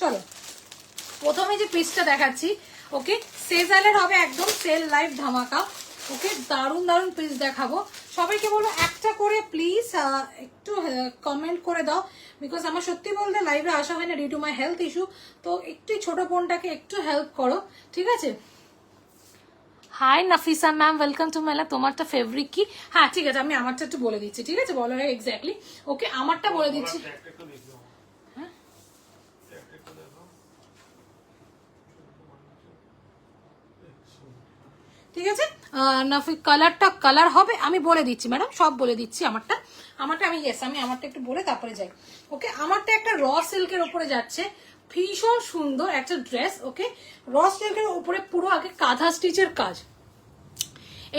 চলো প্রথমে যে পিসটা দেখাচ্ছি, ওকে সেজালের হবে একদম সেল লাইভ ধামাকা। ওকে দারুণ দারুণ পিস দেখাবো। সবাইকে বলবো একটা করে প্লিজ একটু কমেন্ট করে দাও, বিকজ আমার সত্যি বলতে লাইভে আসা হয় না due to my health issue. তো একটু ছোট বোনটাকে একটু হেল্প করো, ঠিক আছে? Hi Nafisa ma'am, welcome to মেলা। তোমারটা ফেভারিট কি? হ্যাঁ ঠিক আছে, আমি আমারটা একটু বলে দিচ্ছি, ঠিক আছে? বলো এক্স্যাক্টলি। ওকে আমারটা বলে দিচ্ছি। ঠিক আছে, নাফি কালারটা কালার হবে আমি বলে দিচ্ছি ম্যাডাম, সব বলে দিচ্ছি। আমারটা আমি আমি আমারটা একটু বলে তারপরে যাই। ওকে আমারটা একটা র সিল্কের উপরে যাচ্ছে, ভীষণ সুন্দর একটা ড্রেস। ওকে র সিল্কের উপরে পুরো আগে কাঁথা স্টিচের কাজ,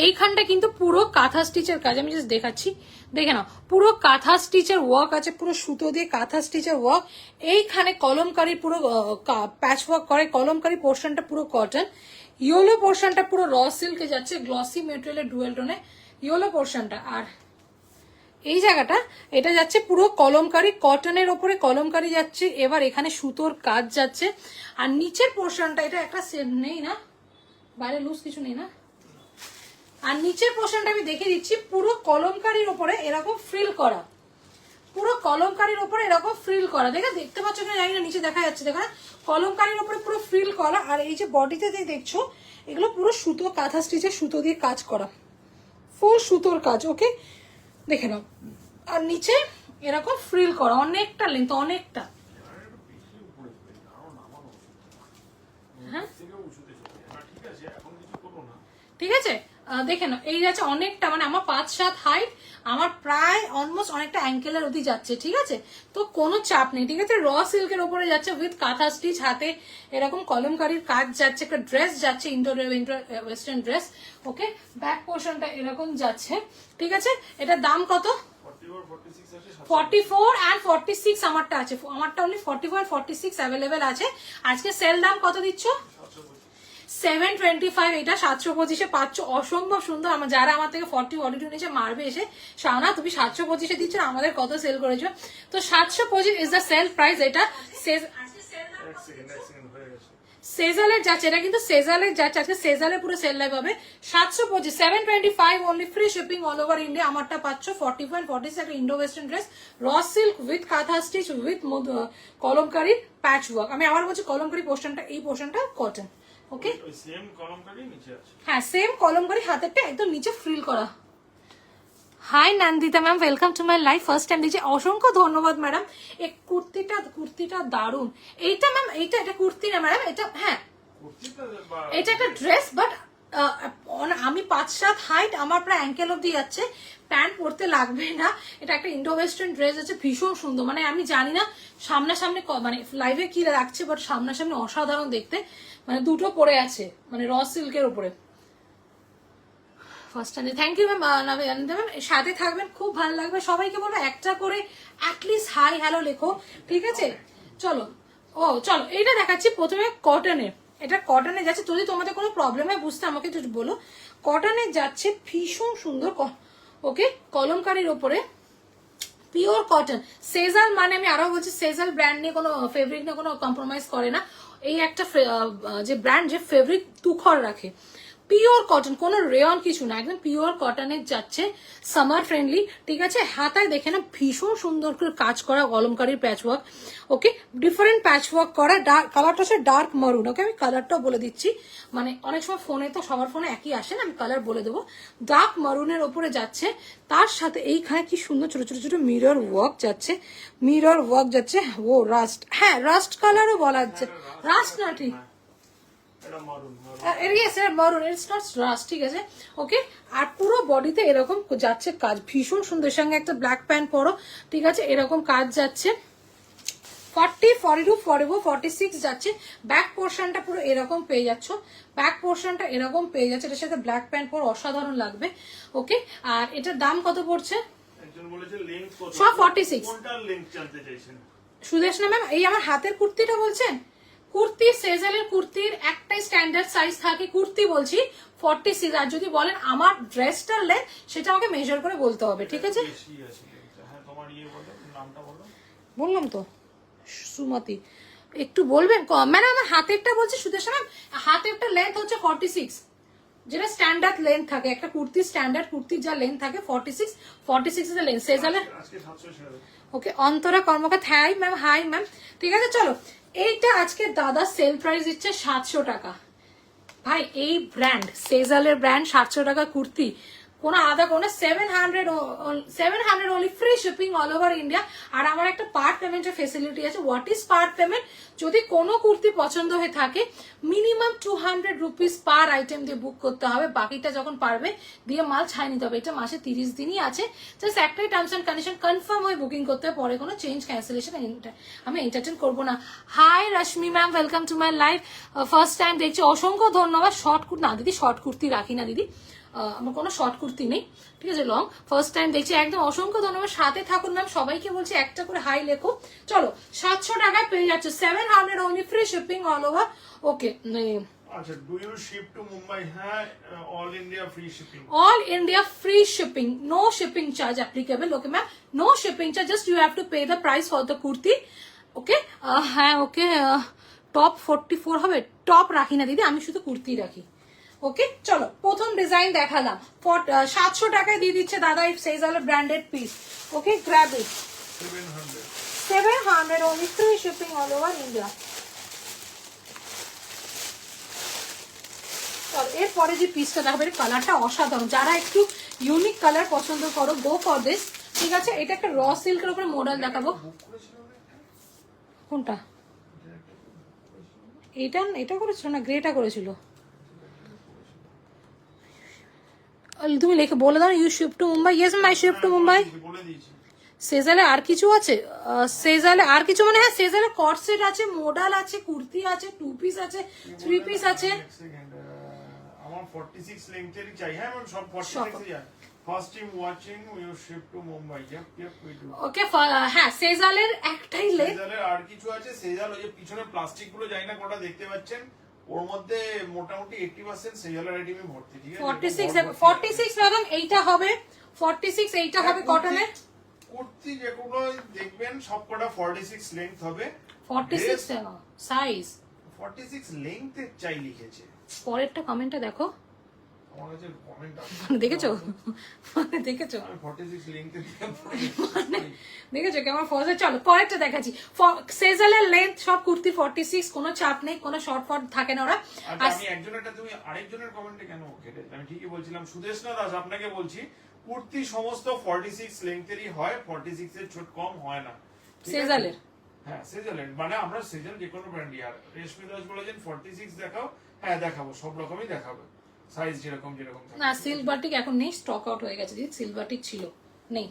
এইখানটা কিন্তু পুরো কাঁথা স্টিচের কাজ। আমি জাস্ট দেখাচ্ছি, দেখে নাও পুরো কাঁথা স্টিচের ওয়ার্ক আছে, পুরো সুতো দিয়ে কাঁথা স্টিচের ওয়ার্ক। এইখানে কলমকারি পুরো প্যাচ ওয়ার্ক করে, কলমকারি পোর্শনটা পুরো কটন, ইয়েলো পোর্শনটা পুরো র সিল্কে যাচ্ছে, গ্লসি মেটেরিয়ালের ডুয়েল টোনে ইয়েলো পোর্শনটা। আর এই জায়গাটা এটা যাচ্ছে পুরো কলমকারি, কটনের ওপরে কলমকারি যাচ্ছে। এবার এখানে সুতোর কাজ যাচ্ছে। আর নিচের পোর্শনটা এটা একটা সেম নেই না, বাইরে লুজ কিছু নেই না। আর নিচের পোর্শনটা আমি দেখে দিচ্ছি, পুরো কলমকারির ওপরে এরকম ফ্রিল করা, পুরো কলমকারির ওপরে এরকম ফ্রিল করা। দেখতে পাচ্ছ কিনা জানি না, নিচে দেখা যাচ্ছে, দেখো কলমকারির ওপরে পুরো ফ্রিল করা। আর এই যে বডিতে দেখছো এগুলো পুরো সুতো কাঁথা স্টিচের সুতো দিয়ে কাজ করা, ফুল সুতোর কাজ। ওকে দেখে নাও। আর নিচে এরকম ফ্রিল করা, অনেকটা লেন্থ, অনেকটা। হ্যাঁ ঠিক আছে, দেখে নাও এই যাচ্ছে অনেকটা, মানে আমার 5-7 হাইট, আমার প্রায় অলমোস্ট অনেকটা অ্যাঙ্কেলের অবধি যাচ্ছে, ঠিক আছে? তো কোনো চাপ নেই, ঠিক আছে? র সিল্কের ওপরে যাচ্ছে উইথ কাঁথা স্টিচ, হাতে এরকম কলমকারির কাজ যাচ্ছে, একটা ড্রেস যাচ্ছে, ইন্ডো ওয়েস্টার্ন ড্রেস। ওকে ব্যাক পোর্শনটা এরকম যাচ্ছে, ঠিক আছে? এটার দাম কত? 44 and 46 আমারটা আছে, আমারটা অনলি 44 46 অ্যাভেলেবেল আছে। আজকে সেল দাম কত দিচ্ছ? 725। এটা 725-এ পাচ্ছ, অসম্ভব সুন্দর। আমার যারা আমার থেকে 40-42 নিচে মারবে এসে, শাওনা তুমি 725-এ দিচ্ছ, আমাদের কত সেল করেছো? তো 725 ইজ দ্য সেল প্রাইস। এটা সেজালের যাচ্ছে, এটা কিন্তু সেজালের যাচ্ছে, আজকে সেজালে পুরো সেল লাইভ হবে। 725, 725 only, free shipping all over India. আমারটা পাচ্ছ 44 and 46, একটা Indo western dress, raw silk with kantha stitch with kalamkari patch work. আমি আবার বলছি কলমকারি পোর্শনটা, এই পোর্শনটা কটন। ওকে সেম কলমকারি নিচে আছে, হ্যাঁ সেম কলমকারি, হাতেরটা একদম নিচে ফ্রিল করা। Hi Nandita ma'am, welcome to my life, first time দিচ্ছি, অসংখ্য ধন্যবাদ ম্যাডাম। এই কুর্তিটা দারুন। এইটা ম্যাম এটা কুর্তি না ম্যাডাম, এটা হ্যাঁ এটা একটা ড্রেস, বাট আমি 5-7 হাইট, আমার প্রায় অ্যাঙ্কেল অব্দি যাচ্ছে, প্যান্ট পরতে লাগবে না। এটা একটা ইন্ডো ওয়েস্টার্ন ড্রেস আছে, ভীষণ সুন্দর। মানে আমি জানি না সামনাসামনি মানে লাইভে কি রাখছে, বাট সামনাসামনি অসাধারণ দেখতে। মানে দুটো পরে আছে, মানে র সিল্কের উপরে। First time thank you ma'am, ma'am সাথে থাকবেন, খুব ভালো লাগবে। সবাইকে বলবো একটা করে অ্যাটলিস্ট হাই হ্যালো লেখো, ঠিক আছে? চলো চলো এইটা দেখাচ্ছি প্রথমে কটনের। এটা কটনে যাচ্ছে, যদি তোমাদের কোনো প্রবলেম হয় বুঝতে আমাকে একটু বলো। কটনে যাচ্ছে, ভীষণ সুন্দর। ওকে কলমকারির ওপরে পিওর কটন, সেজাল। মানে আমি আরো বলছি, সেজাল ব্র্যান্ড নিয়ে কোনো ফেব্রিক নিয়ে কোনো কম্প্রোমাইজ করে না। এই একটা যে ব্র্যান্ড যে ফেব্রিক তুখর রাখে, পিওর কটন, কোনো রেয়ন কিছু না, একদম পিওর কটনের যাচ্ছে, সামার ফ্রেন্ডলি, ঠিক আছে? হাতায় দেখে না ভীষণ সুন্দর করে কাজ করা, কলমকারির patch work. Okay different patch work করা, কালারটা হচ্ছে ডার্ক মারুন। ওকে আমি কালারটাও বলে দিচ্ছি, মানে অনেক সময় ফোনে তো সবার ফোনে একই আসে না, আমি কালার বলে দেবো। ডার্ক মারুনের ওপরে যাচ্ছে, তার সাথে এইখানে কি সুন্দর ছোট ছোট ছোট মিরর ওয়ার্ক যাচ্ছে, মিরর ওয়ার্ক যাচ্ছে। ও রাস্ট, হ্যাঁ রাস্ট কালারও বলা যাচ্ছে, রাস্ট না ঠিক, ঠিক আছে? ওকে আর পুরো বডিতে এরকম যাচ্ছে কাজ, ভীষণ সুন্দর। সঙ্গে একটা ব্ল্যাক প্যান্ট পরো, ঠিক আছে? এরকম কাজ যাচ্ছে। 40, 42, 44, 46 যাচ্ছে। ব্যাক পোর্শনটা পুরো এরকম পেয়ে যাচ্ছ, ব্যাক পোর্শনটা এরকম পেয়ে যাচ্ছে, এটার সাথে ব্ল্যাক প্যান্ট পরো, অসাধারণ লাগবে। ওকে আর এটার দাম কত পড়ছে? সব 46। সুদেশ না ম্যাম, এই আমার হাতের কুর্তিটা বলছেন? কুর্তি সেজালের কুর্তির একটাই স্ট্যান্ডার্ড সাইজ থাকে, কুর্তি বলছি 46। আর যদি বলেন আমার ড্রেসটার লেন্থ, সেটা আমাকে মেজার করে বলতে হবে, ঠিক আছে? বললাম তো সুমতি, একটু বলবেন মানে আমার হাতেরটা বলছে সুদেশনা ম্যাম, হাতেরটা লেন্থ হচ্ছে 46, যেটা স্ট্যান্ডার্ড লেন্থ থাকে একটা কুর্তির, স্ট্যান্ডার্ড কুর্তির যা লেন্থ থাকে 46 ইজ দ্য লেন্থ। সেজালের আজকে 700 ছেড়ে দেবো। ওকে, অন্তরা কর্মকার, হাই ম্যাম, হাই ম্যাম। ঠিক আছে চলো, এইটা আজকে দাদা সেল প্রাইস দিচ্ছে 700 টাকা। ভাই এই ব্র্যান্ড, সেজালের ব্র্যান্ড, 700 টাকা কুর্তি, কোনো আদা কোনো 700 only, free shipping all over India. আর আমার একটা পার্ট পেমেন্টের ফেসিলিটি আছে। What is part payment? যদি কোনো কুর্তি পছন্দ হয়ে থাকে মিনিমাম 200 রুপিস পার আইটেম দিয়ে বুক করতে হবে, বাকিটা যখন পারবে দিয়ে মাল ছাই নিতে হবে। এটা মাসে 30 দিনই আছে, জাস্ট একটাই টার্মস অ্যান্ড কন্ডিশন, কনফার্ম হয়ে বুকিং করতে হবে, পরে কোনো চেঞ্জ ক্যান্সেলেশন আমি এন্টারটেন করবো না। Hi Rashmi ma'am, welcome to my live, first time দেখছি, অসংখ্য ধন্যবাদ। শর্ট কুর্তি না দিদি, শর্ট কুর্তি রাখি না দিদি, আমার কোনো শর্ট কুর্তি নেই, ঠিক আছে, লং, ফার্স্ট টাইম দেখছি, একদম অসংখ্য ধন্যবাদ। সাথে থাকুন ম্যাম, সবাইকে বলছি একটা করে হাই লেখো। চলো 700 টাকায় পেয়ে যাচ্ছে, 700 only, free shipping all over. Okay, আচ্ছা, do you ship to Mumbai? হ্যাঁ, all India free shipping. all India free shipping, no shipping charge applicable. Okay ma'am, no shipping charge, just you have to pay the price for the kurti. Okay, হ্যাঁ ওকে, top 44 হবে, top রাখি না দিদি, আমি শুধু কুর্তি রাখি। ওকে চলো, প্রথম ডিজাইন দেখালাম, 700 টাকায় দিয়ে দিচ্ছে দাদা এই সেজালের branded piece. Okay, grab it, 700 only, free shipping all over India. এরপরে যে পিসটা দেখাবো, এর কালারটা অসাধারণ, যারা একটু ইউনিক কালার পছন্দ করো গো ফর দিস। ঠিক আছে, এটা একটা র সিল্কের উপরে মডেল দেখাবো। কোনটা? এটা করেছিল না, গ্রেটা করেছিল। তুমি লিখে বলে দাও, you ship to Mumbai. Yes my ship to Mumbai. সেজালে আর কিছু আছে? সেজালে আর কিছু মানে, হ্যাঁ সেজালে কটসেট আছে, মডেল আছে, কুর্তি আছে, 2 পিস আছে, 3 পিস আছে। আমার 46 লেন্থেরই চাই। হ্যাঁ ম্যাম, সব 46 এর চাই। First time watching, you ship to Mumbai. Yep we do. Okay, হ্যাঁ সেজালের একটাই লেন্থ। সেজালের আর কিছু আছে। সেজাল ওই যে পিছনে প্লাস্টিক গুলো যাই না কোটা দেখতে পাচ্ছেন, ওর মধ্যে মোটামুটি 80% সেজালের আইটেমই ভর্তি। ঠিক আছে, 46 ম্যাডাম, এইটা হবে 46, এইটা হবে কটনের কুর্তি, যেগুলো দেখবেন সবকটা 46 লেন্থ হবে। 46 সাইজ, 46 লেন্থের চাই লিখেছে। পরেরটা কমেন্টটা দেখো, আমার কাছে কমেন্ট আছে, দেখেছো? দেখেছো? আমি 46 লেন্থের দেখেছো কেমন ফর্সে? চলো পরেরটা দেখাচ্ছি। সেজালের লেন্থ সব কুর্তি 46, কোনো চাপ নেই, কোনো শর্ট ফট থাকে না ওরা। আমি একজনেরটা, তুমি আরেকজনের কমেন্টে কেন কেটে? আমি ঠিকই বলছিলাম। সুদেশনা দাস, আপনাকে বলছি, কুর্তি সমস্ত 46 লেন্থেরই হয়, 46 এর ছোট কম হয় না সেজালের। হ্যাঁ সেজালের, মানে আমরা সেজাল যে কোনো ব্র্যান্ডই। আর রেশমি দাস বলেছেন 46 দেখাও। হ্যাঁ দেখাবো, সব রকমই দেখাবো, সাইজ যেরকম থাকে। না সিল্ক বাটিক এখন নেই, স্টক আউট হয়ে গেছে। দিদি সিল্ক বাটিক ছিল, নেই,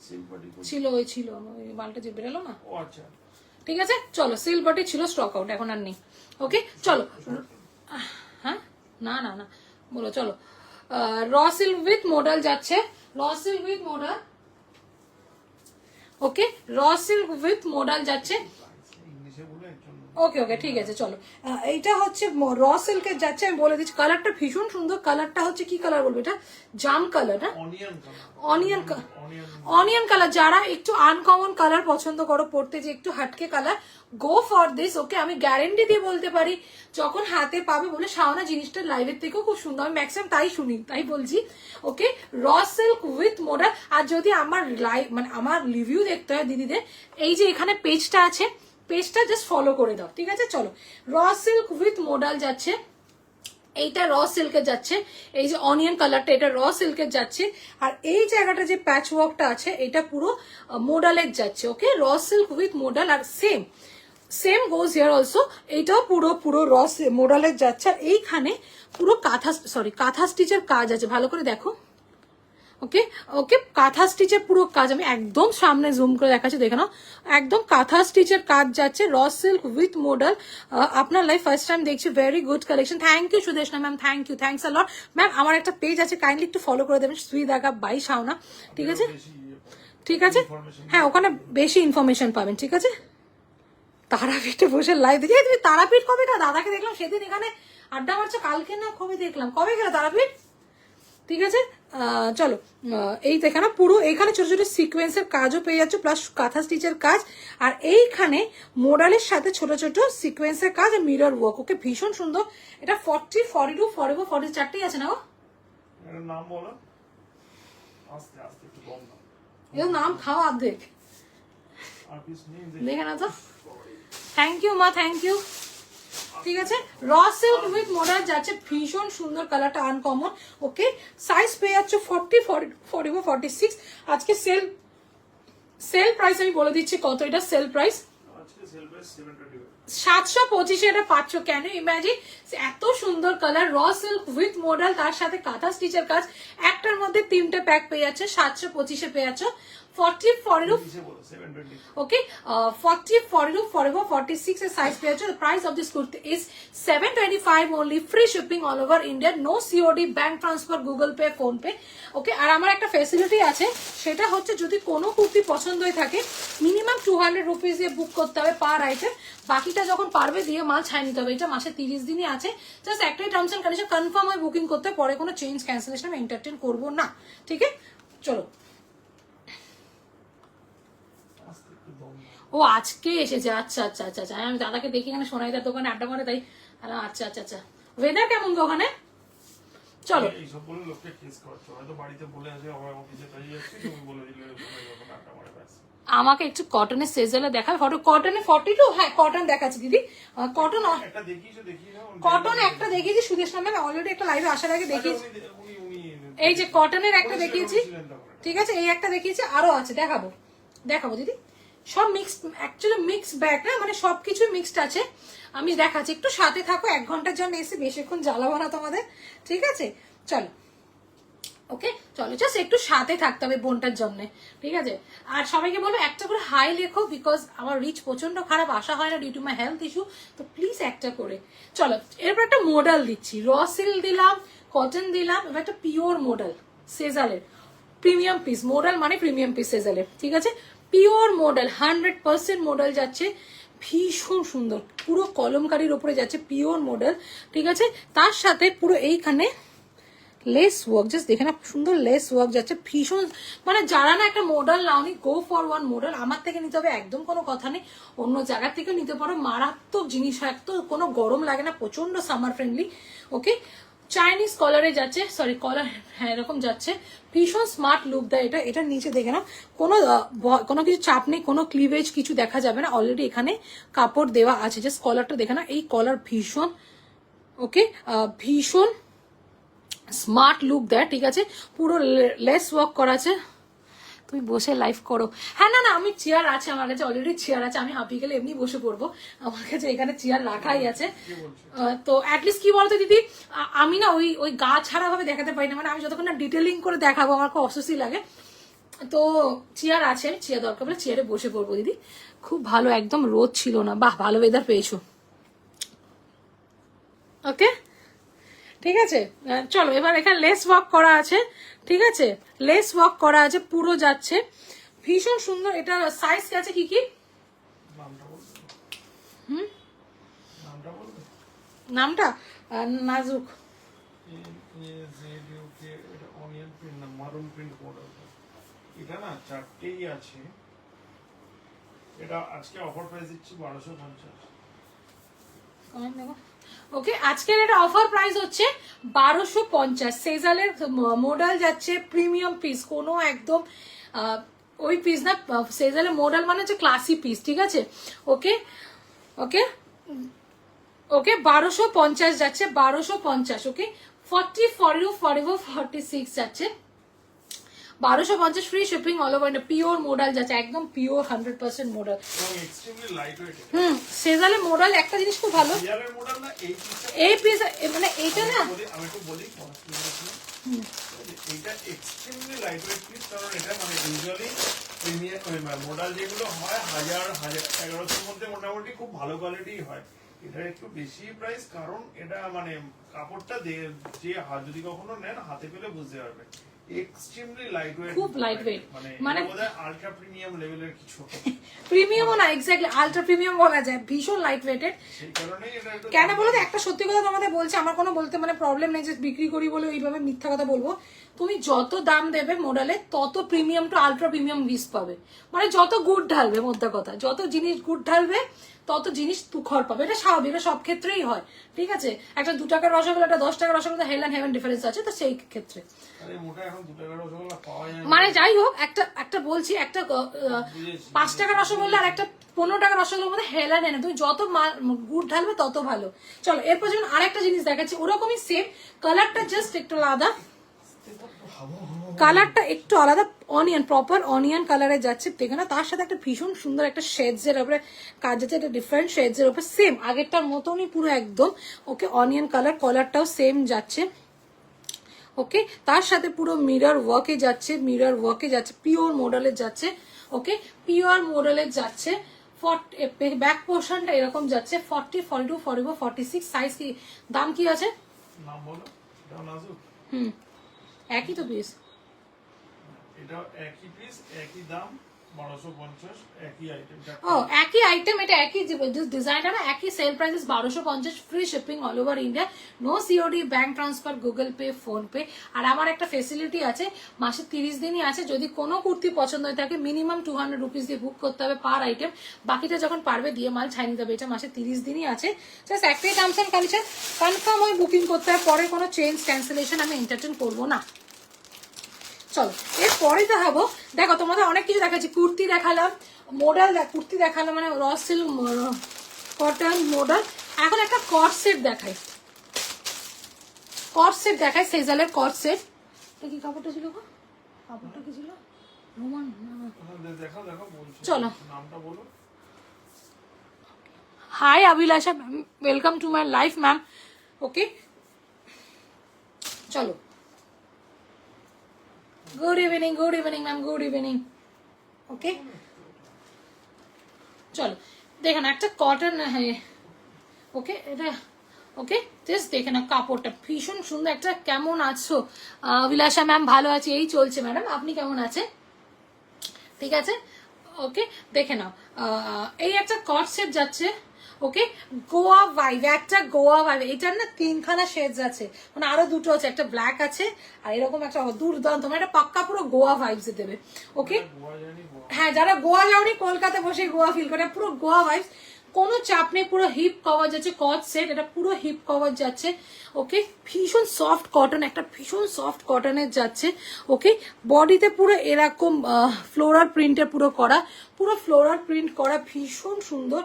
সিল্ক বাটিক ছিল, ওই ছিল ওই মালটা যে বেরোলো না। ও আচ্ছা, ঠিক আছে চলো, সিল্ক বাটিক ছিল, স্টক আউট, এখন আর নেই। ওকে চলো, হ্যাঁ না না না বলো, চলো র সিল্ক উইথ মডেল যাচ্ছে, raw silk with model. Okay, raw silk with model যাচ্ছে। ইংলিশে বলে একজন। ওকে ওকে ঠিক আছে চলো, এইটা হচ্ছে র সিল্কের যাচ্ছে। আমি বলে দিচ্ছি, কালারটা ভীষণ সুন্দর। কালারটা হচ্ছে কি কালার বলবো, এটা জাম কালার, না অনিয়ন কালার। যারা একটু আনকমন কালার পছন্দ করো পড়তে, যে একটু হাটকে কালার, গো ফর দিস। ওকে, আমি গ্যারেন্টি দিয়ে বলতে পারি, যখন হাতে পাবে বলে শাওনা জিনিসটা লাইভের থেকেও খুব সুন্দর, আমি ম্যাক্সিমাম তাই শুনি, তাই বলছি। ওকে, র সিল্ক উইথ মডেল। আর যদি আমার লাইভ মানে আমার রিভিউ দেখতে হয় দিদিদের, এই যে এখানে পেজটা আছে, পেজটা জাস্ট ফলো করে দাও। ঠিক আছে চলো, র সিল্ক উইথ মডেল যাচ্ছে, এইটা র সিল্কের যাচ্ছে। এই যে অনিয়ন কালারটা, এটা র সিল্কের যাচ্ছে। আর এই জায়গাটা যে প্যাচ ওয়ার্কটা আছে, এটা পুরো মোডালের যাচ্ছে। Okay, raw silk with modal. আর সেম গোজ হিয়ার অলসো, এইটাও পুরো র মোডালের যাচ্ছে। আর এইখানে পুরো কাঁথা স্টিচের কাজ আছে, ভালো করে দেখো। ওকে ওকে, কাঁথা স্টিচের পুরো কাজ, আমি একদম সামনে জুম করে দেখাচ্ছি, দেখে নাও, একদম কাঁথা স্টিচের কাজ যাচ্ছে, র সিল্ক উইথ মডেল। আপনার লাইফ ফার্স্ট টাইম দেখছি, very good collection. Thank you Sudeshna ma'am, thank you, thanks a lot ma'am. আমার একটা পেজ আছে, কাইন্ডলি একটু ফলো করে দেবেন, সুইদাগা বাই শাওনা। ঠিক আছে ঠিক আছে, হ্যাঁ ওখানে বেশি ইনফরমেশন পাবেন। ঠিক আছে, তারাপীঠে বসে লাইভ দেখি। তুমি তারাপীঠ কবে গেলে? দাদাকে দেখলাম সেদিন এখানে আড্ডা মারছে, কালকে না কবে দেখলাম, কবে গেলে তারাপীঠ? ঠিক আছে, চলো এই দেখে না পুরো এইখানে ছোট ছোট সিকোয়েন্সের কাজও পেয়ে যাচ্ছ, প্লাস কাঁথা স্টিচের কাজ, আর এইখানে মোডালের সাথে ছোট ছোট সিকোয়েন্সের কাজ আর মিরর ওয়ার্ক। ওকে, ভীষণ সুন্দর। এটা 40, 42, 44, 40 চারটেই আছে না গো? এর নাম বলো, আস্তে আস্তে একটু কম না, এর নাম খাও অর্ধেক, আর পিস নেই দেখে না তো। থ্যাংক ইউ মা, থ্যাংক ইউ। ঠিক আছে, র সিল্ক উইথ মোডাল যাচ্ছে, ভীষণ সুন্দর, কালারটা আনকমন। ওকে, সাইজ পেয়ে যাচ্ছে 40, 44, 46। আজকে সেল প্রাইস আমি বলে দিচ্ছি কত, এটা সেল প্রাইস আজকে সেল প্রাইস 725, 725 এটা পাচ্ছ। কেন ইম্যাজিন, এত সুন্দর কালার, র সিল্ক উইথ মোডাল, তার সাথে কাঁথা স্টিচের কাজ, একটার মধ্যে 3টে প্যাক পেয়ে যাচ্ছে, 725 পেয়ে যাচ্ছ। 40, 42, নিচে বলো 720। okay, 40, 42, 44, 46 এর সাইজ পেয়ে যাচ্ছে। The price of this kurti is 725 only, free shipping all over India, no COD, bank transfer, Google Pay, Phone Pay. ওকে, আর আমার একটা ফ্যাসিলিটি আছে, সেটা হচ্ছে যদি কোনো কুর্তি পছন্দ হয়ে থাকে মিনিমাম 200 রুপিস দিয়ে বুক করতে হবে পার আইটেম, বাকিটা যখন পারবে দিয়ে মাল ছাই নিতে হবে। এটা মাসে 30 দিনই আছে, জাস্ট একটাই টার্মস এন্ড কন্ডিশন, কনফার্ম হয়ে বুকিং করতে, পরে কোনো চেঞ্জ ক্যান্সেলেশন আমি এন্টারটেন করবো না। ঠিক আছে, চলো। আস্তে একটু দম নাও। ও আজকে এসেছে, আচ্ছা আচ্ছা আচ্ছা আচ্ছা, আমি দাদাকে দেখি এখানে সোনাইদার দোকানে আড্ডা মারে, তাই আচ্ছা আচ্ছা আচ্ছা। ওয়েদার কেমন গো ওখানে? চলো, এইসব বলে লোককে কেস করছো, হয়তো বাড়িতে বলে আসে আবার অফিসে কাজে যাচ্ছি, তুমি বলে দিলে ওখানে যখন আড্ডা মারে ব্যাস। আমাকে একটু কটনের সেজলে দেখাবে ফটো, কটনে 42, হ্যাঁ কটন দেখাচ্ছি দিদি, কটন, একটা দেখিয়েছো, দেখিয়ে নাও। কটন একটা দেখিয়েছি সুদেশ নামে, অলরেডি একটা লাইভে আসার আগে দেখিয়েছি। উনি এই যে কটনের একটা দেখিয়েছি, বলেছিলেন তখন। ঠিক আছে, এই একটা দেখিয়েছি, আরো আছে, দেখাবো দেখাবো দিদি। সব মিক্সড, অ্যাকচুয়ালি মিক্স ব্যাগ না, মানে সবকিছু মিক্সড আছে। আমি দেখাচ্ছি, একটু সাথে থাকো, 1 ঘন্টার জন্য এসে বেশিক্ষণ জ্বালাবো না তোমাদের, ঠিক আছে? চলো, ওকে, চলো, জাস্ট একটু সাথে থাকতে হবে বোনটার জন্য, ঠিক আছে? আর সবাইকে বলবো একটা করে হাই লেখো, বিকজ আমার রিচ প্রচন্ড খারাপ, আসা হয় না due to my health issue, তো প্লিজ একটা করে। চলো, এরপর একটা মডেল দিচ্ছি, র সিল্ক দিলাম, কটন দিলাম, এবার একটা পিওর মডেল সেজালের প্রিমিয়াম পিস, মডেল মানে প্রিমিয়াম পিস সেজালের, ঠিক আছে? পিওর মডেল, 100% মডেল যাচ্ছে, ভীষণ সুন্দর, পুরো কলমকারির ওপরে যাচ্ছে, পিওর মডেল, ঠিক আছে? তার সাথে পুরো এইখানে লেস ওয়ার্ক, জাস্ট দেখে না সুন্দর লেস ওয়ার্ক যাচ্ছে, ভীষণ, মানে যারা না একটা মডেল নাওনি, গো ফর ওয়ান মডেল, আমার থেকে নিতে হবে একদম কোনো কথা নেই, অন্য জায়গা থেকে নিতে পারো, মারাত্মক জিনিস হয়, তো কোনো গরম লাগে না, প্রচন্ড সামার ফ্রেন্ডলি। ওকে, চাইনিজ কলারে যাচ্ছে, সরি কলার, হ্যাঁ এরকম যাচ্ছে, ভীষণ স্মার্ট লুক দেয় এটা। এটার নিচে দেখে না কোনো কিছু চাপ নেই, কোনো ক্লিভেজ কিছু দেখা যাবে না, অলরেডি এখানে কাপড় দেওয়া আছে, জাস্ট কলারটা দেখে না, এই কলার ভীষণ, ওকে, ভীষণ স্মার্ট লুক দেয়, ঠিক আছে? পুরো লেস ওয়ার্ক করা আছে। তুমি বসে লাইভ করো, হ্যাঁ না না, আমি চেয়ার আছে আমার কাছে, অলরেডি চেয়ার আছে, আমি হাঁপিয়ে গেলে এমনি বসে পড়বো, আমার কাছে এখানে চেয়ার রাখাই আছে। তো অ্যাটলিস্ট কি বলতো দিদি, আমি না ওই গা ছাড়া ভাবে দেখাতে পারি না, মানে আমি যতক্ষণ না ডিটেলিং করে দেখাবো আমার খুব অস্বস্তি লাগে, তো চেয়ার আছে, আমি চেয়ার দরকার পড়লে চেয়ারে বসে পড়বো দিদি। খুব ভালো, একদম রোদ ছিল না, বাহ ভালো ওয়েদার পেয়েছো। ওকে, ঠিক আছে, চলো এবার এখানে লেস ওয়ার্ক করা আছে, ঠিক আছে? লেস ওয়ার্ক করা আছে, পুরো যাচ্ছে, ভীষণ সুন্দর। এটা সাইজ আছে কি কি, নামটা নাজুক, এটা না চারটেই আছে, এটা আজকে অফার প্রাইস দিচ্ছি 1250। ওকে, আজকের এটা অফার প্রাইস হচ্ছে 1250, সেজালের মডেল যাচ্ছে, প্রিমিয়াম পিস, কোনো একদম ওই পিস না, সেজালের মডেল মানে হচ্ছে ক্লাসি পিস, ঠিক আছে? ওকে ওকে ওকে, 1250 যাচ্ছে, 1250। ওকে, 40, 42, 44, 46 যাচ্ছে, 1250, free shipping all over India, pure model যাচ্ছে, একদম পিওর 100% মডেল। সেজালের মডেল একটা জিনিস খুব ভালো, এই পিস মানে এইটা না, আমি একটু বলি, এটা এক্সট্রিমলি লাইটওয়েট পিস, কারণ এটা মানে ইউজুয়ালি প্রিমিয়াম মডেল যেগুলো হয় 1000, 1100 মধ্যে মোটামুটি খুব ভালো কোয়ালিটি হয়, এটা একটু বেশি প্রাইস, কারণ এটা মানে কাপড়টা যে যদি কখনো নেন হাতে পেলে বুঝতে পারবে এক্সট্রিমলি লাইট ওয়েট, খুব লাইট ওয়েট, মানে বোধহয় আলট্রা প্রিমিয়াম লেভেলের কিছু। প্রিমিয়ামও না, এক্স্যাক্টলি আলট্রা প্রিমিয়াম বলা যায়, ভীষণ লাইট ওয়েটেড। সেই কারণেই এটা একটু কেন বলো তো, একটা সত্যি কথা তোমাদের বলছি, আমার কোনো বলতে মানে প্রবলেম নেই যে বিক্রি করি বলে ওইভাবে মিথ্যা কথা বলবো। তুমি যত দাম দেবে মোডালে তত premium to ultra premium piece পাবে, মানে যত গুড় ঢালবে, মোদ্দা কথা যত জিনিস গুড় ঢালবে তত জিনিস তুখর পাবে, এটা স্বাভাবিক, এটা সব ক্ষেত্রেই হয়, ঠিক আছে। একটা 2 টাকার রসগোল্লা, একটা 10 টাকার রসগোল্লা, হেল এন্ড হেভেন ডিফারেন্স আছে, তো সেই ক্ষেত্রে আরে মোটা এখন 2 টাকার রসগোল্লা পাওয়া যায় না। মানে যাই হোক, একটা বলছি, একটা 5 টাকার রসগোল্লা আর একটা 15 টাকার রসগোল্লার মধ্যে হেলা নেই না, তুমি যত গুড় ঢালবে তত ভালো। চলো এরপর যেমন আরেকটা জিনিস দেখাচ্ছি, ওরকমই সেম, কালারটা জাস্ট একটু আলাদা, কালারটা একটু আলাদা, অনিয়ন, প্রপার অনিয়ন কালারে যাচ্ছে, দেখে না, তার সাথে একটা ভীষণ সুন্দর একটা শেডস এর উপরে কাজ আছে, একটা ডিফারেন্ট শেডস এর উপরে, সেম আগেরটার মতনই পুরো একদম, ওকে, অনিয়ন কালার, কলারটাও সেম যাচ্ছে, ওকে, তার সাথে পুরো মিরর ওয়ার্কে যাচ্ছে, মিরর ওয়ার্কে যাচ্ছে, পিওর মডেলের যাচ্ছে, ওকে, পিওর মডেলের যাচ্ছে। ব্যাক পোর্শনটা এরকম যাচ্ছে, 40, 42, 44, 46 সাইজ। কি দাম কি আছে? নাম বলো। এটা নাজুক, একই তো পিস, এটা একই পিস, একই দাম, 1250, একই আইটেম। ও একই আইটেম, এটা একই ডিজাইনটা না, একই sale price 1250, free shipping all over India, no COD, bank transfer, Google Pay, PhonePe. আর আমার একটা ফেসিলিটি আছে, মাসে 30 দিনই আছে, যদি কোনো কুর্তি পছন্দ হয়ে থাকে মিনিমাম 200 রুপিস দিয়ে বুক করতে হবে পার আইটেম, বাকিটা যখন পারবে দিয়ে মাল ছাই নিতে হবে। এটা মাসে 30 দিনই আছে, জাস্ট একটাই টার্মস এন্ড কন্ডিশন, কনফার্ম হয় বুকিং করতে হবে, পরে কোনো চেঞ্জ ক্যান্সেলেশন আমি এন্টারটেন করবো না। চলো এরপরে দেখাবো, দেখো তোমাদের অনেক কিছু দেখাচ্ছি, কুর্তি দেখালাম, মডেল, কুর্তি দেখালাম, মানে র সিল্ক কটন মডেল। এখন একটা কট সেট দেখাই, কট সেট দেখাই, সেজালের কট সেট। কি কাপড়টা ছিল গো, কাপড়টা কি ছিল, রোমান দেখো দেখো বলছি, চলো নামটা বলো। Hi Abhilasha ma'am, welcome to my life ma'am, okay. চলো, good evening ma'am, good evening, okay. চলো দেখেন একটা কটন, হ্যাঁ ওকে, এটা ওকে, জাস্ট দেখে না কাপড়টা ভীষণ সুন্দর একটা। কেমন আছো বিলাসা ম্যাম? ভালো আছি, এই চলছে ম্যাডাম, আপনি কেমন আছেন? ঠিক আছে, ওকে, দেখে নাও, এই একটা কট সেট যাচ্ছে, ওকে, গোয়া ভাইব, একটা গোয়া ভাইব, এটার না 3খানা শেডস আছে, মানে আরো 2টো আছে, একটা ব্ল্যাক আছে আর এরকম একটা দুর্দান্ত, মানে এটা পাক্কা পুরো গোয়া ভাইবস দেবে, ওকে। হ্যাঁ, যারা গোয়া যাওনি, কলকাতা বসে গোয়া ফিল করে, পুরো গোয়া ভাইবস, কোনো চাপ নেই, পুরো হিপ কভার যাচ্ছে, কট সেট, এটা পুরো হিপ কভার যাচ্ছে, ওকে। ভীষণ সফট কটন, একটা ভীষণ সফট কটনের যাচ্ছে, ওকে। বডিতে পুরো এরকম ফ্লোরাল প্রিন্টের পুরো করা, পুরো ফ্লোরাল প্রিন্ট করা, ভীষণ সুন্দর,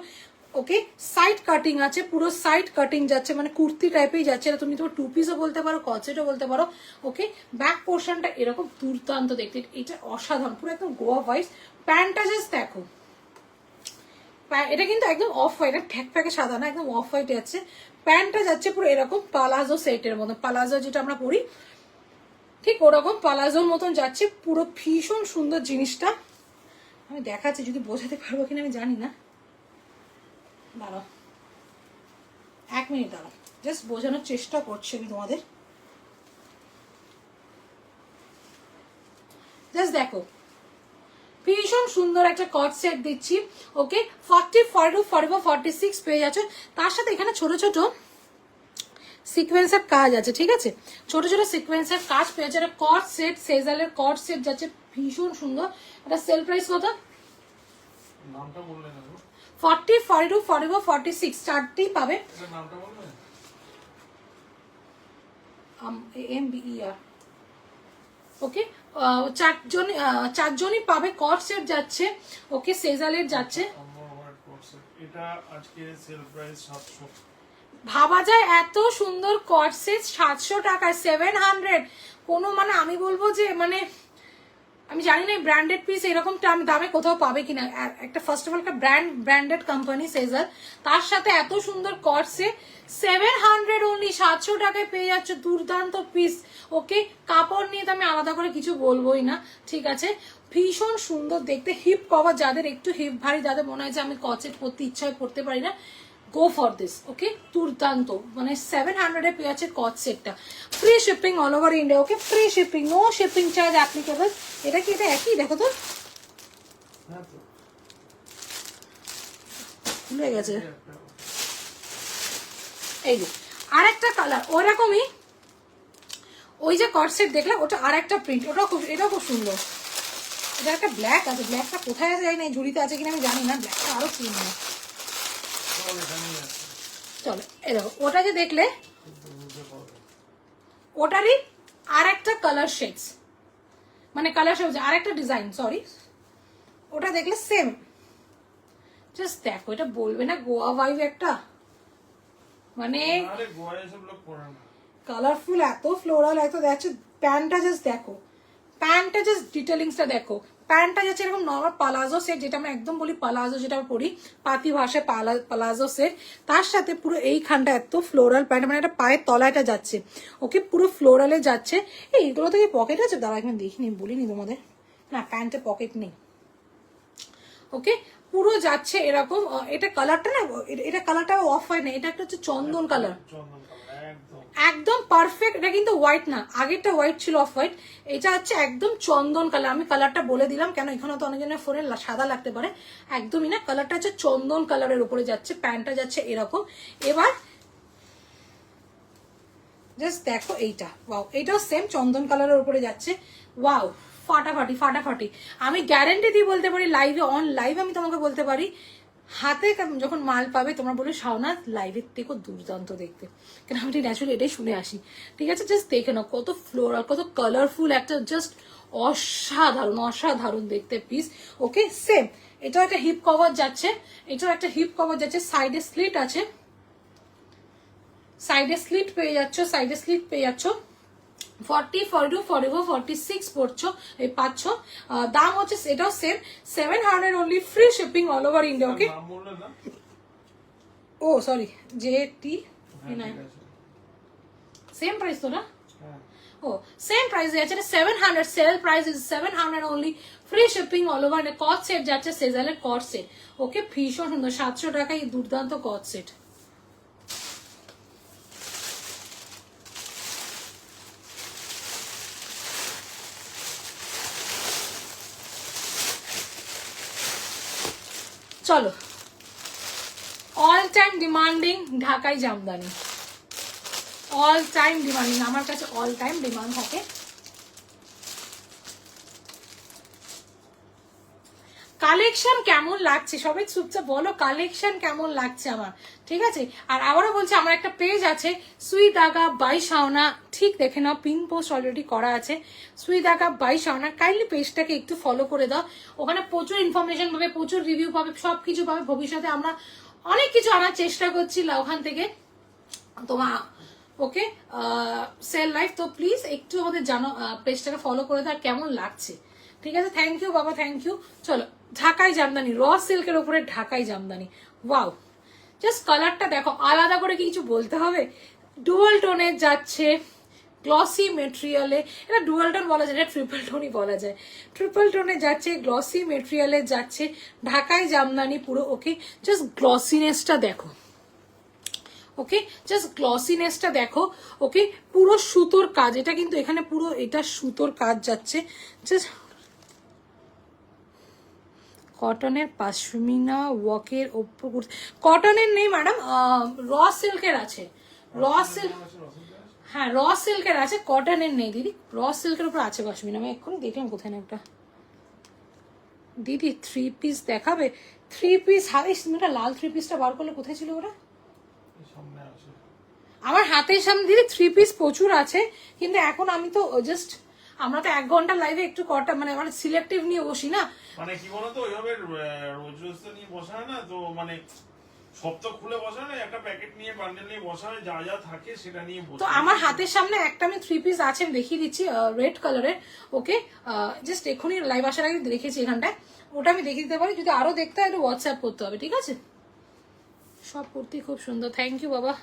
ওকে। সাইড কাটিং আছে, পুরো সাইড কাটিং যাচ্ছে, মানে কুর্তি টাইপেই যাচ্ছে, এটা তুমি তোমার 2 পিসও বলতে পারো, কটসেটও বলতে পারো, ওকে। ব্যাক পোর্শনটা এরকম দুর্দান্ত দেখতে, এটা অসাধারণ, পুরো একদম গোয়া ভাইস। প্যান্টটা জাস্ট দেখো, এটা কিন্তু একদম অফ হোয়াইট, ঠ্যাক ফ্যাকে সাদা না, একদম অফ হোয়াইট আছে। প্যান্টটা যাচ্ছে পুরো এরকম পালাজো সেটের মতো, পালাজো যেটা আমরা পরি ঠিক ওরকম পালাজোর মতন যাচ্ছে, পুরো ভীষণ সুন্দর জিনিসটা। আমি দেখাচ্ছি, যদি বোঝাতে পারবো কিনা আমি জানি না, দাঁড়াও 1 মিনিট দাঁড়াও, জাস্ট বোঝানোর চেষ্টা করছি আমি তোমাদের, জাস্ট দেখো, ভীষণ সুন্দর একটা কট সেট দিচ্ছি, ওকে। 40, 42, 44, 46 পেয়ে যাচ্ছে, তার সাথে এখানে ছোট ছোট সিকোয়েন্সের কাজ আছে, ঠিক আছে, ছোট ছোট সিকোয়েন্সের কাজ পেয়ে যাচ্ছে। এটা কট সেট, সেজালের কট সেট যাচ্ছে, ভীষণ সুন্দর। এটা সেল প্রাইস কত? নামটা বললে না গো। 40, 42, 44, 46 চারটেই পাবে। এটা নামটা বলবে? MBER, ওকে। চারজনই পাবে, কট সেট যাচ্ছে, ওকে, সেজালের যাচ্ছে। এটা আজকে সেল প্রাইস 700। ভাবা যায় এত সুন্দর কট সেট 700 টাকায়, 700, কোনো মানে আমি বলবো যে মানে আমি জানি না ব্র্যান্ডেড পিস এরকম দামে কোথাও পাবে কিনা। একটা ফার্স্ট অফ অল একটা ব্র্যান্ডেড কোম্পানি সেজার, তার সাথে এত সুন্দর কট সেট 700 অনলি, 700 টাকায় পেয়ে যাচ্ছে, দুর্দান্ত পিস, ওকে। কাপড় নিয়ে তো আমি আলাদা করে কিছু বলবোই না, ঠিক আছে। ভীষণ সুন্দর দেখতে, হিপ কভার, যাদের একটু হিপ ভারী, যাদের মনে হয় যে আমি কট সেট পরতে ইচ্ছা হয় পরতে পারি না, গো ফর দিস। ওকে, দুর্দান্ত, মানে 700 পেয়ে আছে কট সেটটা, free shipping all over India. Okay, free shipping, no shipping charge applicable. এটা কি, এটা একই, দেখো তো হ্যাঁ তো খুলে গেছে। এই যে আর একটা কালার ওরকমই, ওই যে কট সেট দেখলে ওটা আর একটা প্রিন্ট, ওটা খুব, এটাও খুব সুন্দর। এটা একটা ব্ল্যাক আছে, ব্ল্যাকটা কোথায় আছে জানি না, এই ঝুড়িতে আছে কিনা আমি জানি না, ব্ল্যাকটা আরো সুন্দর। চলো এই দেখো, ওটা যে দেখলে ওটারই আর একটা কালার শেডস, মানে কালার শেডস আর একটা ডিজাইন, সরি, ওটা দেখলে সেম। জাস্ট দেখো, এটা বলবে না গোয়া ভাইব একটা, মানে আরে গোয়া এসব লোক পরে না। কালারফুল, এত ফ্লোরাল, এত দেখছো। প্যান্টটা জাস্ট দেখো, প্যান্টটা জাস্ট ডিটেলিংসটা দেখো। প্যান্টটা যাচ্ছে এরকম নর্মাল পালাজো সেট, যেটা আমরা একদম বলি পালাজো, যেটা আমরা পরি পাতি ভাষায় পালাজো সেট। তার সাথে পুরো এইখানটা এত ফ্লোরাল প্যান্ট, মানে একটা পায়ের তলাটা যাচ্ছে। ওকে, পুরো ফ্লোরালে যাচ্ছে। এইগুলো থেকে পকেট আছে, দাঁড়া এখানে দেখিনি, বলিনি তোমাদের, না প্যান্টে পকেট নেই। ওকে, পুরো যাচ্ছে এরকম। এটা কালারটা না, এটা কালারটা অফ হয় না, এটা একটা হচ্ছে চন্দন কালার, একদম পারফেক্ট। এটা কিন্তু হোয়াইট না, আগেরটা হোয়াইট ছিল, অফ হোয়াইট, এটা হচ্ছে একদম চন্দন কালার। আমি কালারটা বলে দিলাম, কেন এখানে তো অনেকজনের ফোনে সাদা লাগতে পারে, একদমই না, কালারটা হচ্ছে চন্দন কালারের উপরে যাচ্ছে, প্যান্টটা যাচ্ছে এরকম। এবার জাস্ট দেখো এইটা, ওয়াও, এইটাও সেম চন্দন কালারের উপরে যাচ্ছে, ওয়াও, ফাটাফাটি ফাটাফাটি। আমি গ্যারেন্টি দিয়ে বলতে পারি, লাইভে অন লাইভ আমি তোমাকে বলতে পারি, হাতে যখন মাল পাবে তোমরা বলে শাওনা লাইভের থেকেও দুর্দান্ত দেখতে, কেন আমি ন্যাচুরালি এটাই শুনে আসি। ঠিক আছে, জাস্ট দেখে নাও কত ফ্লোরাল, কত কালারফুল, একটা জাস্ট অসাধারণ অসাধারণ দেখতে পিস। ওকে, সেম এটাও একটা হিপ কভার যাচ্ছে, এটাও একটা হিপ কভার যাচ্ছে, সাইডে স্লিট আছে, সাইডে স্লিট পেয়ে যাচ্ছ, সাইডে স্লিট পেয়ে যাচ্ছ। 40, 42, 44, 46 পড়ছো, এই পাচ্ছ। দাম হচ্ছে এটাও same 700 only, free shipping all over India. Okay, oh sorry, JT same price তো না, ও সেম প্রাইস আছে, 700, sale price is 700 only, free shipping all over. কট সেট যাচ্ছে, সেজালের কট সেট। ওকে, ভীষণ সুন্দর, 700 টাকায় দুর্দান্ত কট সেট। চলো, অল টাইম ডিমান্ডিং ঢাকাই জামদানি, অল টাইম ডিমান্ডিং, আমার কাছে অল টাইম ডিমান্ড থাকে। কালেকশন কেমন লাগছে সবাই চুপচাপ বলো, কালেকশন কেমন লাগছে আমার, ঠিক আছে। আর আবারও বলছি, আমার একটা পেজ আছে সুই দাগা বাই শাওনা, ঠিক দেখে নাও, পিন পোস্ট অলরেডি করা আছে, সুই দাগা বাই শাওনা, কাইন্ডলি পেজটাকে একটু ফলো করে দাও। ওখানে প্রচুর ইনফরমেশন পাবে, প্রচুর রিভিউ পাবে, সবকিছু পাবে। ভবিষ্যতে আমরা অনেক কিছু আনার চেষ্টা করছি ওখান থেকে তোমার। ওকে, সেল লাইফ, তো প্লিজ একটু আমাদের জানো, পেজটাকে ফলো করে দাও, কেমন লাগছে, ঠিক আছে। থ্যাংক ইউ বাবা, থ্যাংক ইউ। চলো, ঢাকাই জামদানি, র সিল্কের উপরে ঢাকাই জামদানি, ওয়াও, জাস্ট কালারটা দেখো, আলাদা করে কিছু বলতে হবে। ডুয়াল টোনের যাচ্ছে, গ্লসি মেটেরিয়ালে, এটা ডুয়াল টোন বলা যায়, এটা ট্রিপল টোনই বলা যায়, ট্রিপল টোনে যাচ্ছে, গ্লসি মেটেরিয়ালে যাচ্ছে, ঢাকাই জামদানি পুরো। ওকে, জাস্ট গ্লসিনেসটা দেখো, ওকে, জাস্ট গ্লসিনেসটা দেখো। ওকে, পুরো সুতোর কাজ, এটা কিন্তু এখানে পুরো এটা সুতোর কাজ যাচ্ছে, জাস্ট কটনের পাশমিনা ওয়ার্কের ওপর, কটনের নেই ম্যাডাম, র সিল্কের আছে, র সিল্ক, হ্যাঁ র সিল্কের আছে, কটনের নেই দিদি, র সিল্কের উপর আছে পাশমিনা। আমি এক্ষুনি দেখলাম কোথায় না একটা, দিদি 3 পিস দেখাবে, 3 পিস, হাতে লাল 3 পিসটা বার করলে কোথায় ছিল ওরা, আমার হাতের সামনে দিদি 3 পিস প্রচুর আছে, কিন্তু এখন আমি তো জাস্ট, আমরা তো 1 ঘন্টা লাইভে একটু কটা, মানে আমার সিলেক্টিভ নিয়ে বসি না, মানে কি বলতো, ওইভাবে রোজ রোজ তো নিয়ে বসা হয় না, তো মানে সব তো খুলে বসা হয় না, একটা প্যাকেট নিয়ে বান্ডেল নিয়ে বসা হয়, যা যা থাকে সেটা নিয়ে বসা। তো আমার হাতের সামনে একটা আমি 3 পিস আছে, আমি দেখিয়ে দিচ্ছি, রেড কালারের। ওকে, জাস্ট এক্ষুনি লাইভ আসার আগে দেখেছি এখানটায়, ওটা আমি দেখিয়ে দিতে পারি, যদি আরো দেখতে হয় একটু হোয়াটসঅ্যাপ করতে হবে, ঠিক আছে। সব কুর্তি খুব সুন্দর, থ্যাংক ইউ বাবা।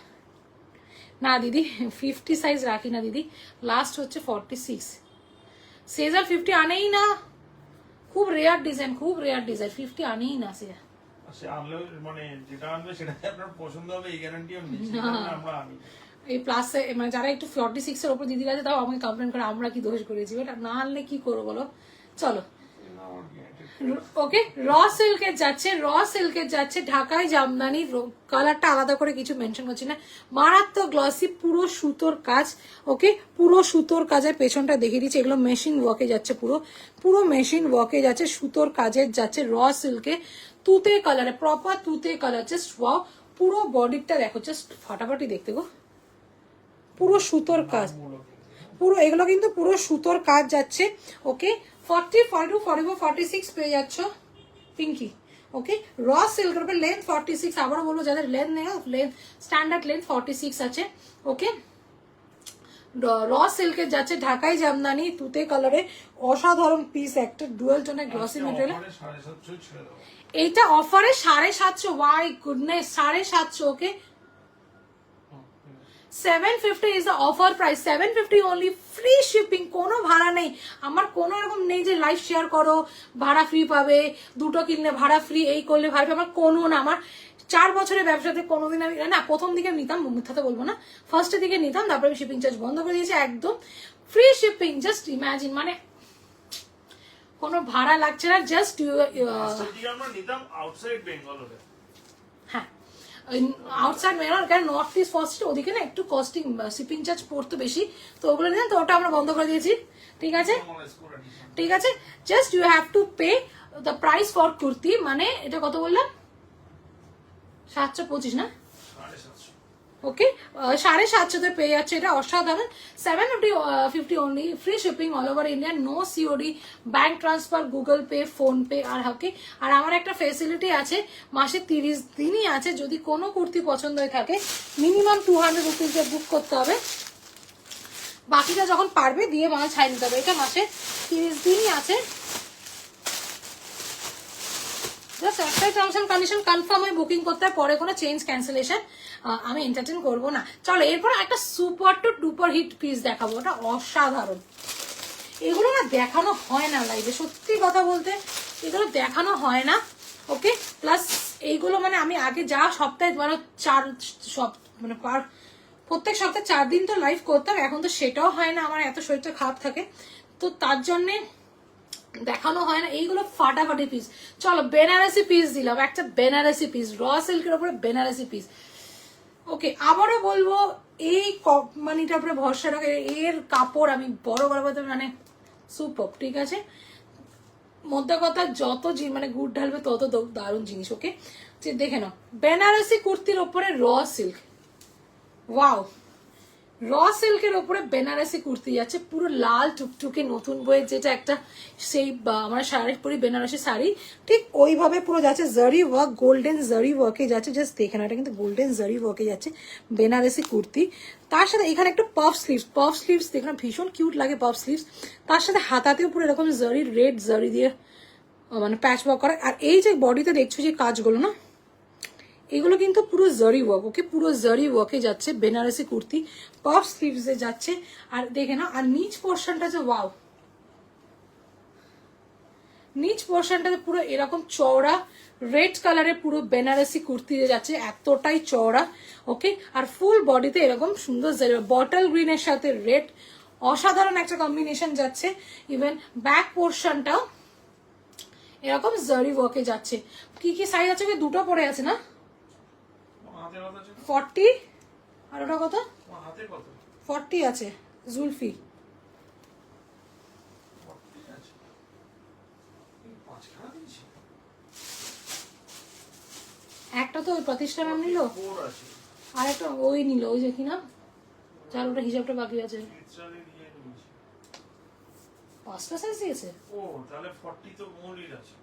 না দিদি 50 সাইজ রাখি না দিদি, লাস্ট হচ্ছে 46, সেজার 50 আনেই না, খুব রেয়ার ডিজাইন, খুব রেয়ার ডিজাইন, 50 আনেই না সে। সে আনলেও মানে যেটা আনবে সেটা আপনার পছন্দ হবে এই গ্যারান্টি আমি নিচ্ছি আমরা আনি এই প্লাসে মানে যারা একটু 46 এর উপর দিদি আছে তাও আমাকে কমপ্লেন করে আমরা কি দোষ করেছি, ওটা না আনলে কি করবো বলো। চলো ওকে, র সিল্কের যাচ্ছে, র সিল্কের যাচ্ছে ঢাকায় জামদানি, কালারটা আলাদা করে কিছু মেনশন করছি না, মারাত্মক গ্লসি, পুরো সুতোর কাজ। ওকে, পুরো সুতোর কাজের পেছনটা দেখিয়ে দিচ্ছি, এগুলো মেশিন ওয়ার্কে যাচ্ছে, পুরো পুরো মেশিন ওয়ার্কে যাচ্ছে, সুতোর কাজের যাচ্ছে, র সিল্কে তুতে কালারে, প্রপার তুতে কালার, জাস্ট ওয়াও। পুরো বডিটা দেখো, জাস্ট ফাটাফাটি দেখতে গো, পুরো সুতোর কাজ, পুরো এগুলো কিন্তু পুরো সুতোর কাজ যাচ্ছে। ওকে, 40, 42, 44, 46 পেয়ে যাচ্ছ পিঙ্কি। ওকে, র সিল্কের উপর লেন্থ 46, আবারও বলবো যাদের লেন্থ নেই, লেন্থ স্ট্যান্ডার্ড লেন্থ 46 আছে। ওকে, র সিল্কের যাচ্ছে ঢাকাই জামদানি তুতে কালারে, অসাধারণ পিস, একটা ডুয়াল টোনের গ্লসি ম্যাটেরিয়াল। এইটা অফারে 750, why goodness, 750। Okay, 750 is the offer price, 750 only, free shipping, কোনো ভাড়া নেই। আমার কোনো এরকম নেই যে লাইভ শেয়ার করো ভাড়া ফ্রি পাবে, দুটো কিনলে ভাড়া ফ্রি, এই করলে ভাড়া ফ্রি, আমার কোনো না। আমার 4 বছরের ব্যবসাতে কোনোদিন আমি না, প্রথম দিকে নিতাম, মিথ্যাতে বলবো না, ফার্স্টের দিকে নিতাম, তারপরে আমি শিপিং চার্জ বন্ধ করে দিয়েছি, একদম ফ্রি শিপিং। জাস্ট ইমাজিন, মানে কোনো ভাড়া লাগছে না, জাস্ট আমরা নিতাম আউটসাইড বেঙ্গল হলে। হ্যাঁ, আউটসাইড মেরন, কারণ নর্থ ইস্ট ফার্স্ট ওদিকে না একটু কস্টিং, শিপিং চার্জ পড়তো বেশি, তো ওগুলো নিলাম, তো ওটা আমরা বন্ধ করে দিয়েছি। ঠিক আছে, ঠিক আছে, just you have to pay the price for kurti, মানে এটা কত বললাম, 725 না? ওকে, 750 পেয়ে যাচ্ছে, এটা অসাধারণ। 750 only, free shipping all over India, no COD, bank transfer, Google Pay, PhonePe. আর ওকে, আর আমার একটা ফেসিলিটি আছে, মাসে 30 দিনই আছে, যদি কোনো কুর্তি পছন্দ হয়ে থাকে মিনিমাম 200 রুপিজে বুক করতে হবে, বাকিটা যখন পারবে দিয়ে মাল ছাই নিতে হবে। এটা মাসে 30 দিনই আছে, জাস্ট একটাই টার্মস এন্ড কন্ডিশন, কনফার্ম হয়ে বুকিং করতে হয়, পরে কোনো চেঞ্জ ক্যান্সেলেশন আমি এন্টারটেন করবো না। চলো এরপর একটা super to duper hit piece দেখাবো, ওটা অসাধারণ। এগুলো না দেখানো হয় না লাইভে, সত্যি কথা বলতে এগুলো দেখানো হয় না। ওকে, প্লাস এইগুলো মানে আমি আগে যা সপ্তাহে ধরো মানে প্রত্যেক সপ্তাহে 4 দিন তো লাইভ করতাম, এখন তো সেটাও হয় না, আমার এত শরীরটা খারাপ থাকে, তো তার জন্যে দেখানো হয় না। এইগুলো ফাটাফাটি পিস। চলো বেনারসি পিস দিলাম, একটা বেনারসি পিস, র সিল্কের উপরে বেনারসি পিস। ওকে, আবারও বলবো এই কোম্পানিটার উপরে ভরসা রাখে, এর কাপড় আমি বড় বলতে মানে সুপার। ঠিক আছে, মধ্যে কথা যত মানে গুড় ঢালবে তত দারুণ জিনিস। ওকে, যে দেখে নাও, বেনারসি কুর্তির ওপরে র সিল্ক, ওয়াও, র সিল্কের ওপরে বেনারসি কুর্তি যাচ্ছে, পুরো লাল টুকটুকে নতুন বইয়ের যেটা একটা সেই আমার শাড়ি পরি বেনারসি শাড়ি, ঠিক ওইভাবে পুরো যাচ্ছে, জারি ওয়ার্ক, গোল্ডেন জারি ওয়ার্কে যাচ্ছে, জাস্ট দেখে না, এটা কিন্তু গোল্ডেন জারি ওয়ার্কে যাচ্ছে বেনারসি কুর্তি। তার সাথে এখানে একটু পফ স্লিভস দেখলাম, ভীষণ কিউট লাগে পফ স্লিভস, তার সাথে হাতাতেও পুরো এরকম জারি, রেড জারি দিয়ে মানে প্যাচ ওয়ার্ক করা। আর এই যে বডিতে দেখছো যে কাজগুলো না, এগুলো কিন্তু পুরো জারি ওয়ার্ক। ওকে, পুরো জারি ওয়ার্কে যাচ্ছে বেনারসি কুর্তি, পফ স্লিভসে যাচ্ছে। আর দেখে না, আর নিচ পোর্শনটা যে ওয়াও, নিচ পোর্শনটাতে পুরো এরকম চওড়া রেড কালারের পুরো বেনারসি কুর্তি যাচ্ছে, এতটাই চওড়া। ওকে, আর ফুল বডিতে এরকম সুন্দর বটল গ্রিনের সাথে রেড, অসাধারণ একটা কম্বিনেশন যাচ্ছে। ইভেন ব্যাক পোর্শনটাও এরকম জারি ওয়ার্কে যাচ্ছে। কি কি সাইজ আছে, দুটো পরে আছে না, 40, আর ওটা কত, 40 আছে জুলফি। একটা তো ওই প্রতিষ্ঠান নিল, আর একটা ওই নিল, ওই যে কিনা যার ওটা হিসাবটা বাকি আছে, 5টা সাইজ দিয়েছে। ও তাহলে 40 তো মৌলির আছে,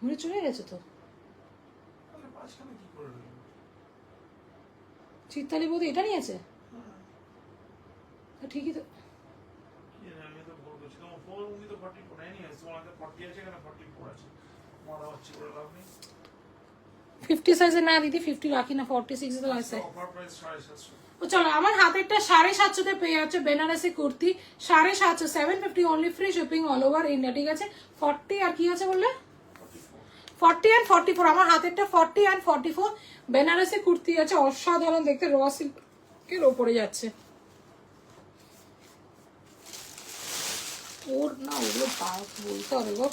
মনে চলে গেছে তো, চিত্তালি বোধ এটা নিয়েছে, ঠিকই তো। আমি তো বলবো তোমার ফোন উনি তো 44 নেই, তোমার কাছে 40 আছে, এখানে 44 আছে, মারা হচ্ছে করে লাভ নেই। 50 সাইজে না দিদি, 50 রাখি না, 46 তো আছে। অফার প্রাইস 750 ও চলো, আমার হাতেরটা 750 পেয়ে যাচ্ছে Banarasi kurti, 750, 750 only, free shipping all over India, ঠিক আছে। 40 আর কি আছে বললে, 40 and 44, আমার হাতেরটা 40 and 44 বেনারসি কুর্তি আছে, অসাধারণ দেখতে, র সিল্কের ওপরে যাচ্ছে। ওর না ওগুলো বলতে হবে গো।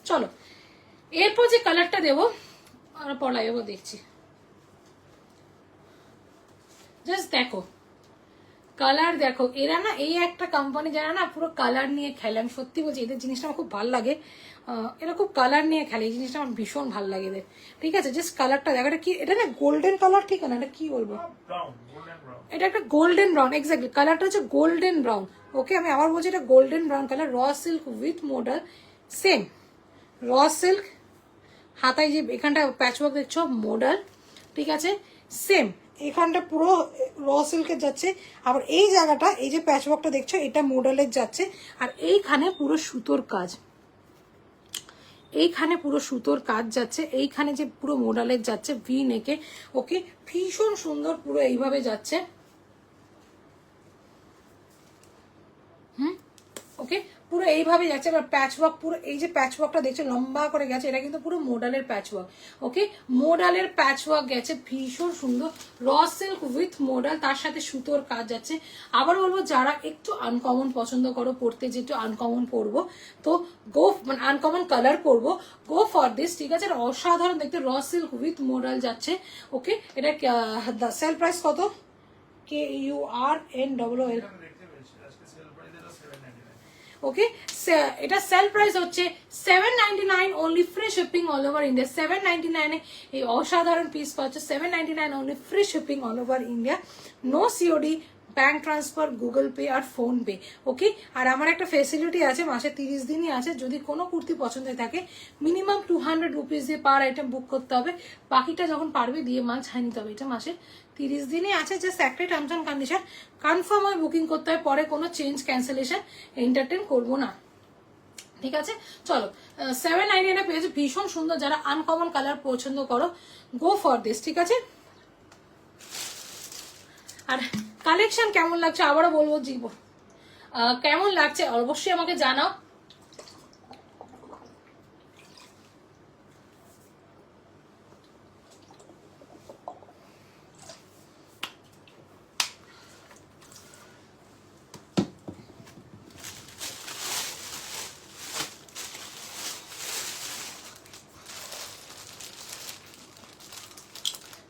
চলো এরপর যে কালারটা দেবো আমরা পড়াইবো, দেখছি। জাস্ট দেখো কালার দেখো, এরা না এই একটা কোম্পানি যারা না পুরো কালার নিয়ে খেলে, আমি সত্যি বলছি এদের জিনিসটা আমার খুব ভালো লাগে, এরা খুব কালার নিয়ে খেলে, এই জিনিসটা আমার ভীষণ ভালো লাগে এদের, ঠিক আছে। জাস্ট কালারটা দেখো, এটা কি, এটা না গোল্ডেন কালার, ঠিক আছে, এটা কি বলবো, ব্রাউন, গোল্ডেন ব্রাউন, এটা একটা গোল্ডেন ব্রাউন, এক্স্যাক্টলি কালারটা হচ্ছে গোল্ডেন ব্রাউন। ওকে, আমি আবার বলছি এটা গোল্ডেন ব্রাউন কালার, র silk with model, same raw silk, হাতায় যে এখানটা প্যাচওয়ার্ক দেখছো মডেল, ঠিক আছে, সেম এখানটা পুরো র সিল্কের যাচ্ছে, আবার এই জায়গাটা এই যে প্যাচওয়ার্কটা দেখছো এটা মডেলের যাচ্ছে, আর এইখানে পুরো সুতোর কাজ, এইখানে পুরো সুতোর কাজ যাচ্ছে, এইখানে যে পুরো মডেলের যাচ্ছে ভি নেকে। ওকে, ভীষণ সুন্দর, পুরো এইভাবে যাচ্ছে। ওকে, পুরো এইভাবে যাচ্ছে। এবার প্যাচওয়ার্ক, পুরো এই যে প্যাচওয়ার্কটা দেখছো লম্বা করে গেছে, এটা কিন্তু পুরো মোডালের প্যাচওয়ার্ক। ওকে, মোডালের প্যাচওয়ার্ক গেছে, ভীষণ সুন্দর, র সিল্ক উইথ মোডাল, তার সাথে সুতোর কাজ যাচ্ছে। আবার বলবো যারা একটু আনকমন পছন্দ করো পড়তে, যে একটু আনকমন পরবো, তো গো, মানে আনকমন কালার পরবো, গো ফর দিস, ঠিক আছে। অসাধারণ দেখতে, র সিল্ক উইথ মোডাল যাচ্ছে। ওকে, এটা সেল প্রাইস কত, KURNOOL, ওকে, এটা সেল প্রাইস হচ্ছে 799 only, free shipping all over India. 799 এ এই অসাধারণ পিস পাচ্ছে, 799 only, free shipping all over India, no COD, bank transfer, Google Pay আর ফোন পে। ওকে, আর আমার একটা ফেসিলিটি আছে, মাসে 30 দিনই আছে, যদি কোনো কুর্তি পছন্দ থাকে মিনিমাম 200 রুপিস দিয়ে পার আইটেম বুক করতে হবে, বাকিটা যখন পারবে দিয়ে মাল ছাই নিতে হবে। এটা মাসে 30 দিনই আছে, জাস্ট একটাই টার্মস অ্যান্ড কন্ডিশন, কনফার্ম হয় বুকিং করতে হয়, পরে কোনো চেঞ্জ ক্যান্সেলেশন এন্টারটেন করবো না, ঠিক আছে। চলো 799 পেয়েছে, ভীষণ সুন্দর, যারা আনকমন কালার পছন্দ করো গো ফর দিস, ঠিক আছে। আর কালেকশন কেমন লাগছে আবারও বলবো, জীবন কেমন লাগছে অবশ্যই আমাকে জানাও।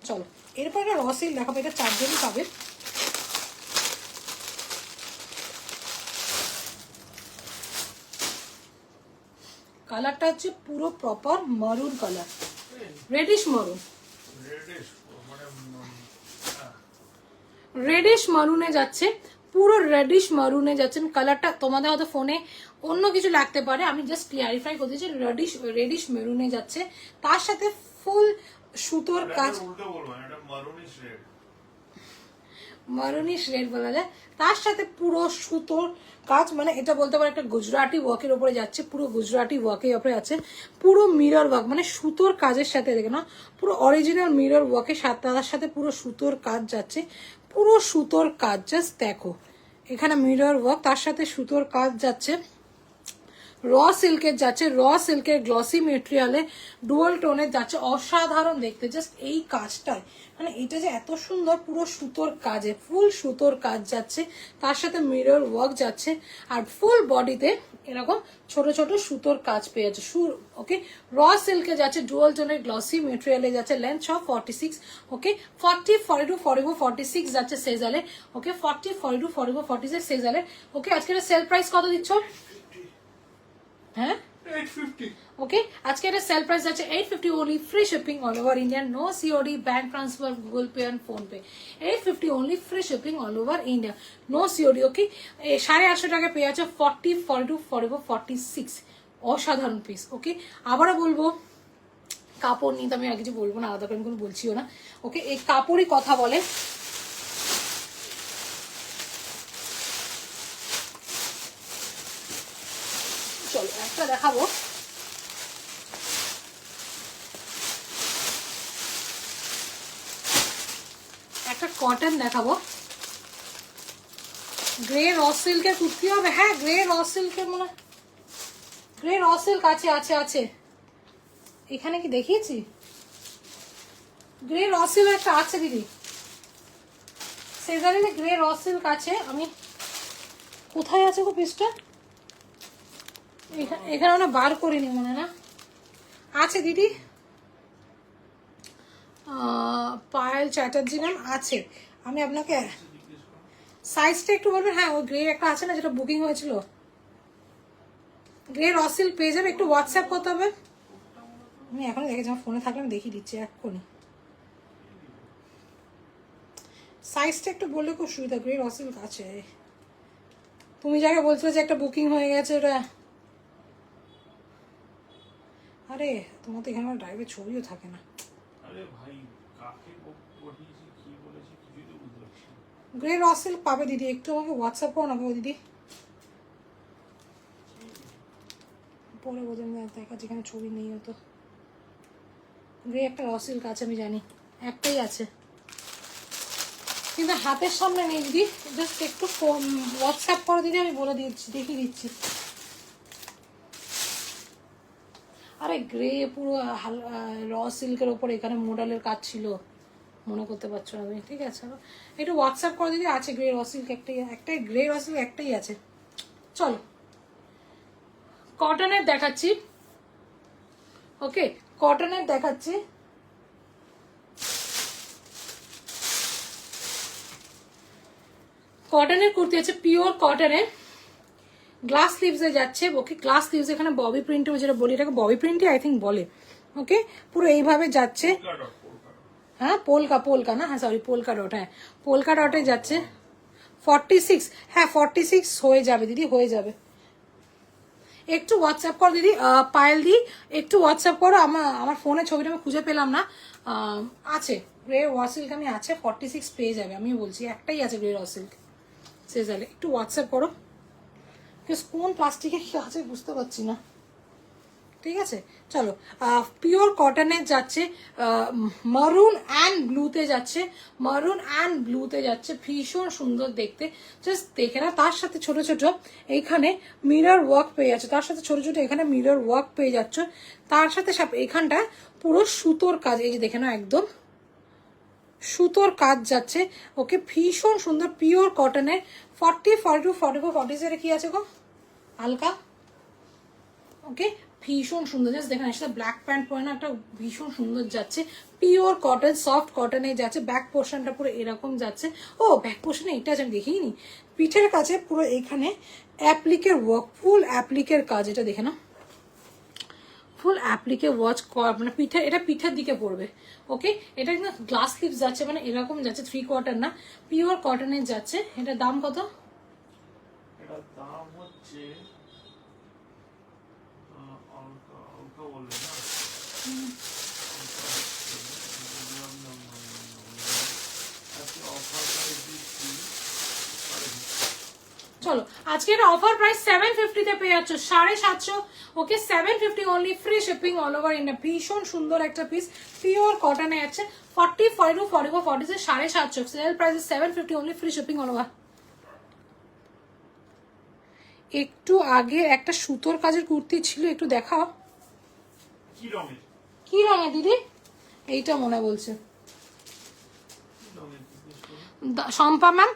চলো এরপর একটা র সিল্ক দেখাবো, এটা 4 জনই পাবে। কালারটা হচ্ছে পুরো প্রপার মারুন কালার, রেডিশ মারুন, রেডিশ মারুনে যাচ্ছে, পুরো রেডিশ মারুনে যাচ্ছে। কালারটা তোমাদের হয়তো ফোনে অন্য কিছু লাগতে পারে, আমি জাস্ট ক্লিয়ারিফাই করতে চাই, রেডিশ মেরুনে যাচ্ছে, তার সাথে ফুল সুতোর কাজ, মারুনিশ রেড বলা যায়, তার সাথে পুরো সুতোর কাজ, মানে এটা বলতে পারো একটা গুজরাটি ওয়ার্কের উপরে যাচ্ছে, পুরো গুজরাটি ওয়ার্কের উপরে আছে, পুরো মিরর ওয়ার্ক, মানে সুতোর কাজের সাথে দেখে না, পুরো অরিজিনাল মিরর ওয়ার্কের সাথে, তার সাথে পুরো সুতোর কাজ যাচ্ছে, পুরো সুতোর কাজ, জাস্ট দেখো এখানে মিরর ওয়ার্ক, তার সাথে সুতোর কাজ যাচ্ছে, র সিল্কের যাচ্ছে, র সিল্কের গ্লসি মেটেরিয়ালে ডুয়াল টোনের যাচ্ছে, অসাধারণ দেখতে, জাস্ট এই কাজটাই, মানে এটা যে এত সুন্দর, পুরো সুতোর কাজে, ফুল সুতোর কাজ যাচ্ছে, তার সাথে মিরর ওয়ার্ক যাচ্ছে, আর ফুল বডিতে এরকম ছোট ছোট সুতোর কাজ পেয়ে যাচ্ছে। ওকে, র সিল্কে যাচ্ছে, ডুয়াল টোনের গ্লসি মেটেরিয়ালে যাচ্ছে, লেন্থ সব 46, ওকে, 40, 42, 44, 46 যাচ্ছে সেজালে, ওকে, 40, 42, 44, 46 সেজালে। ওকে, আজকের সেল প্রাইস কত দিচ্ছ? হ্যাঁ 850, ওকে, আজকে এটা সেল প্রাইস আছে 850 only, free shipping all over India, no COD, bank transfer, Google Pay and Phone Pay, 850 only, free shipping all over India, no COD। ওকে, 850 টাকা পেয়ে আছে, 40, 42, 44, 46, অসাধারণ পিস। ওকে, আবারও বলবো কাপড় নিতে আমি আর কিছু বলবো না, আলাদা করে কোনো বলছিও না। ওকে, এই কাপড়ই কথা বলে, একটা দেখাবো, একটা কটন দেখাবো, গ্রে র সিল্কের কুর্তি হবে। হ্যাঁ গ্রে র সিল্কের মনে, গ্রে র সিল্ক আছে আছে আছে, এখানে কি দেখিয়েছি? গ্রে র সিল্ক একটা আছে দিদি, সেজারিতে গ্রে র সিল্ক আছে। আমি কোথায় আছে গো পিসটা? এখানে আমরা বার করিনি মনে না, আছে দিদি। পায়েল চ্যাটার্জি নাম আছে। আমি আপনাকে সাইজটা একটু বলবেন? হ্যাঁ ওই গ্রে একটা আছে না যেটা বুকিং হয়েছিল, গ্রে র সিল্ক পেয়ে যাবে, একটু হোয়াটসঅ্যাপ করতে হবে। আমি এখনই দেখেছি, আমার ফোনে থাকলে আমি দেখিয়ে দিচ্ছি এক্ষুনি। সাইজটা একটু বললে খুব সুবিধা, গ্রে র সিল্ক আছে। তুমি যাকে বলছো যে একটা বুকিং হয়ে গেছে ওটা, আরে তোমার তো এখানে ড্রাইভের ছবিও থাকে না। আরে ভাই কাকে পঠিয়েছি কি বলেছি কিছুই তো বুঝতে পারছি না। গ্রে র সিল্ক পাবে দিদি, একটু আমাকে হোয়াটসঅ্যাপ করো না গো দিদি, পরে বোঝেন দেখা যেখানে ছবি নেই হতো। গ্রে একটা র সিল্ক আছে আমি জানি, একটাই আছে কিন্তু হাতের সামনে নেই দিদি, জাস্ট একটু হোয়াটসঅ্যাপ করে দিদি, আমি বলে দিচ্ছি, দেখিয়ে দিচ্ছি। আরে গ্রে পুরো র সিল্কের ওপরে এখানে মোডালের কাজ ছিল, মনে করতে পারছো না তুমি, ঠিক আছে একটু হোয়াটসঅ্যাপ করে দিদি। আছে গ্রে র সিল্ক একটাই গ্রে র সিল্ক একটাই আছে। চলো কটনের দেখাচ্ছি, ওকে কটনের দেখাচ্ছি। কটনের কুর্তি আছে, পিওর কটনের, গ্লাস স্লিভসে যাচ্ছে। ওকে গ্লাস স্লিভস, এখানে ববি প্রিন্ট, যেটা বলি এটাকে ববি প্রিন্টই আই থিঙ্ক বলে। ওকে পুরো এইভাবে যাচ্ছে। হ্যাঁ পোলকা না, হ্যাঁ সরি পোলকা ডট, হ্যাঁ পোলকা ডটে যাচ্ছে। 46, হ্যাঁ 46 হয়ে যাবে দিদি, হয়ে যাবে। একটু হোয়াটসঅ্যাপ করো দিদি, পায়েল দি একটু হোয়াটসঅ্যাপ করো। আমার ফোনে ছবিটা আমি খুঁজে পেলাম না, আছে গ্রে ওয়ার সিল্ক আমি আছে, 46 পেয়ে যাবে। আমি বলছি একটাই আছে গ্রে ওয়ার সিল্ক সেজালে, একটু হোয়াটসঅ্যাপ করো। কোন প্লাস্টিকের কি আছে বুঝতে পারছি না, ঠিক আছে। চলো পিওর কটনের যাচ্ছে, মারুন অ্যান্ড ব্লুতে যাচ্ছে, মারুন অ্যান্ড ব্লুতে যাচ্ছে, ভীষণ সুন্দর দেখতে, জাস্ট দেখে না। তার সাথে ছোট ছোট এইখানে মিরর ওয়ার্ক পেয়ে যাচ্ছে, তার সাথে ছোট ছোট এখানে মিরর ওয়ার্ক পেয়ে যাচ্ছে, তার সাথে এখানটা পুরো সুতোর কাজ, এই যে দেখে না একদম সুতোর কাজ যাচ্ছে। ওকে ভীষণ সুন্দর পিওর কটনের। 40, 42, 44, 47 কি আছে গো হালকা, ওকে ভীষণ সুন্দর, জাস্ট দেখেন এর সাথে ব্ল্যাক প্যান্ট পরে না একটা ভীষণ সুন্দর যাচ্ছে। পিওর কটন, সফট কটনে যাচ্ছে, ব্যাক পোর্শনটা পুরো এরকম যাচ্ছে। ও ব্যাক পোর্শনে এটা আছে আমি দেখিনি, পিঠের কাছে পুরো এখানে অ্যাপ্লিকের ওয়ার্ক, ফুল অ্যাপ্লিকের কাজ, এটা দেখে না ফুল অ্যাপ্লিকে ওয়াচ, মানে পিঠে, এটা পিঠের দিকে পড়বে। ওকে এটা কিন্তু গ্লাস স্লিভস যাচ্ছে, মানে এরকম যাচ্ছে, 3/4 না, পিওর কটনের যাচ্ছে। এটার দাম কত? এটার দাম হচ্ছে অল্প বললে না, চলো আজকে এটা অফার প্রাইস 750 তে পেয়ে যাচ্ছ, 750। Okay 750 only, free shipping all over India. ভীষণ সুন্দর একটা পিস, পিওর কটনে যাচ্ছে। 40, 42, 44, 46, 750, sale price 750 only, free shipping all over. একটু আগে একটা সুতোর কাজের কুর্তি ছিল, একটু দেখাও কি রঙের, কি রঙের দিদি? এইটা মনে বলছে শম্পা ম্যাম,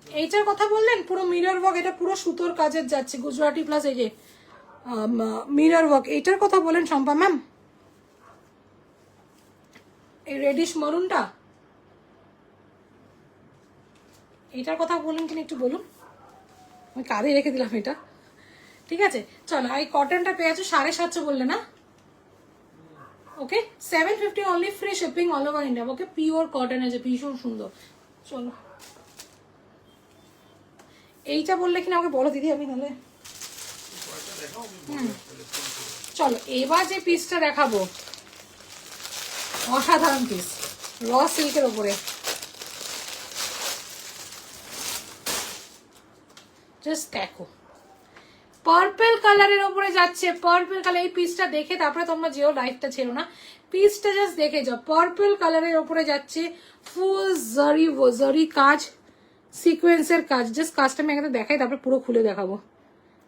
এইটার কথা বললেন, পুরো মিরর ওয়ার্ক, এটা পুরো সুতোর কাজের যাচ্ছে, গুজরাটি প্লাস এই যে মিরর ওয়ার্ক, এইটার কথা বলেন শম্পা ম্যাম? এই রেডিশ মরুনটা, এইটার কথা বললেন কিনা একটু বলুন, আমি কাঁধে রেখে দিলাম এটা, ঠিক আছে। চলো এই কটনটা পেয়ে যাচ্ছ 750 বললে না, ওকে 750 only, free shipping all over India. ওকে পিওর কটন আছে, ভীষণ সুন্দর। চলো এইটা বললে কিনা আমাকে বলো দিদি, আমি তাহলে চলো এবার যে পিসটা দেখাবো অসাধারণ পিস, র সিল্কের ওপরে, জাস্ট দেখো পার্পল কালারের ওপরে যাচ্ছে, পার্পল কালার। এই পিসটা দেখে তারপরে তোমরা যেও, লাইফটা ছেড়ো না, পিসটা জাস্ট দেখে যাও। পার্পল কালারের ওপরে যাচ্ছে, ফুল জারি কাজ, সিকোয়েন্সের কাজ। জাস্ট কাজটা আমি এখানে দেখাই, তারপরে পুরো খুলে দেখাবো।